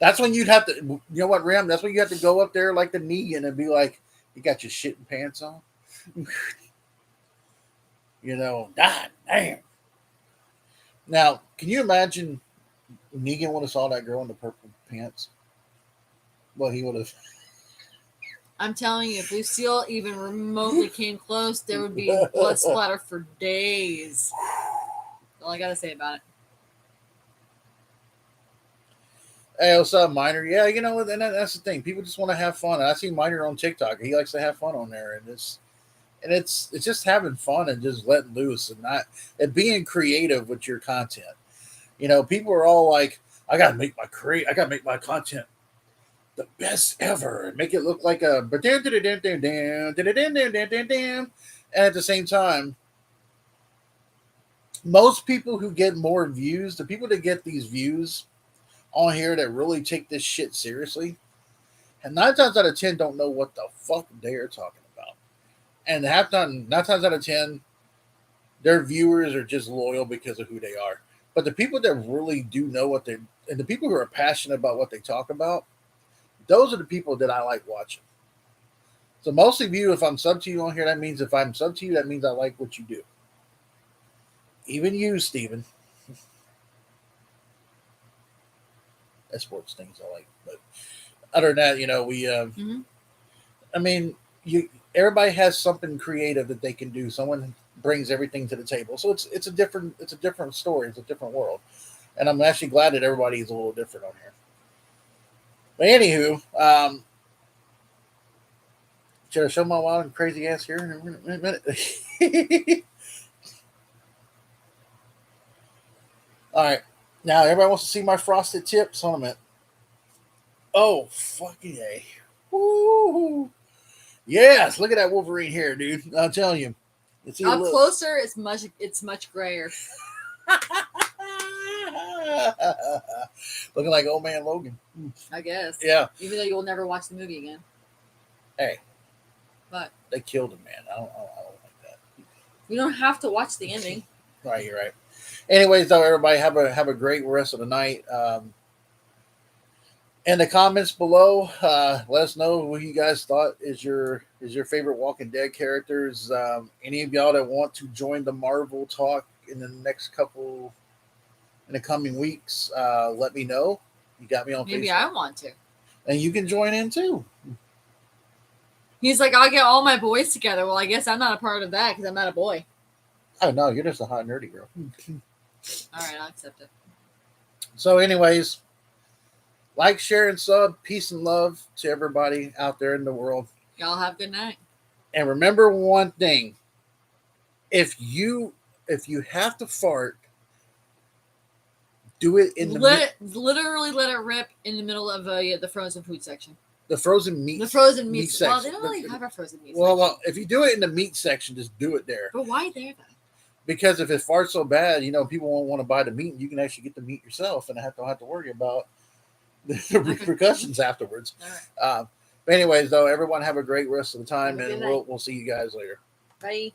That's when you'd have to, you know what, Ram? That's when you have to go up there like the Negan and be like, "You got your shitting pants on." God damn. Now, can you imagine Negan would have saw that girl in the purple pants? Well, he would have. I'm telling you, if Lucille even remotely came close, there would be blood splatter for days. That's all I gotta say about it. Hey, what's up, Miner? Yeah, and that's the thing. People just want to have fun. I see Miner on TikTok. He likes to have fun on there, and it's just having fun and just letting loose and being creative with your content. People are all like, I gotta make my content the best ever and make it look like a and at the same time, most people who get more views, the people that get these views on here that really take this shit seriously, and 9 times out of 10 don't know what the fuck they're talking about. And 9 times out of 10, their viewers are just loyal because of who they are. But the people that really do know and the people who are passionate about what they talk about, those are the people that I like watching. So most of you, if I'm sub to you on here, that means if I'm sub to you, that means I like what you do. Even you, Steven. That sports things I like. But other than that, we I mean, everybody has something creative that they can do. Someone brings everything to the table. So it's a different story, it's a different world. And I'm actually glad that everybody is a little different on here. But anywho, should I show my wild and crazy ass here in a minute? All right. Now, everybody wants to see my frosted tips. Hold on a minute. Oh, fucking A. Woo! Yes, look at that Wolverine hair, dude. I'm telling you. Up closer, it's much grayer. Looking like old man Logan. I guess. Yeah. Even though you'll never watch the movie again. Hey. But they killed him, man. I don't like that. You don't have to watch the ending. Right, you're right. Anyways, though, everybody have a great rest of the night. In the comments below, let us know who you guys thought is your favorite Walking Dead characters. Any of y'all that want to join the Marvel talk in the coming weeks, let me know. You got me on Maybe Facebook. I want to. And you can join in too. He's like, I'll get all my boys together. Well, I guess I'm not a part of that because I'm not a boy. Oh, no, you're just a hot, nerdy girl. All right, I'll accept it. So, anyways, like, share, and sub. Peace and love to everybody out there in the world. Y'all have a good night. And remember one thing. If you have to fart, do it in literally let it rip in the middle of the frozen food section. the frozen meat. The frozen meat section. Well, they don't really have a frozen meat well, section. well, if you do it in the meat section, just do it there. But why there though? Because if it farts so bad, people won't want to buy the meat, and you can actually get the meat yourself, and don't have to worry about the repercussions afterwards. All right. But anyways, though, everyone have a great rest of the time, Have a and good night. we'll see you guys later. Bye.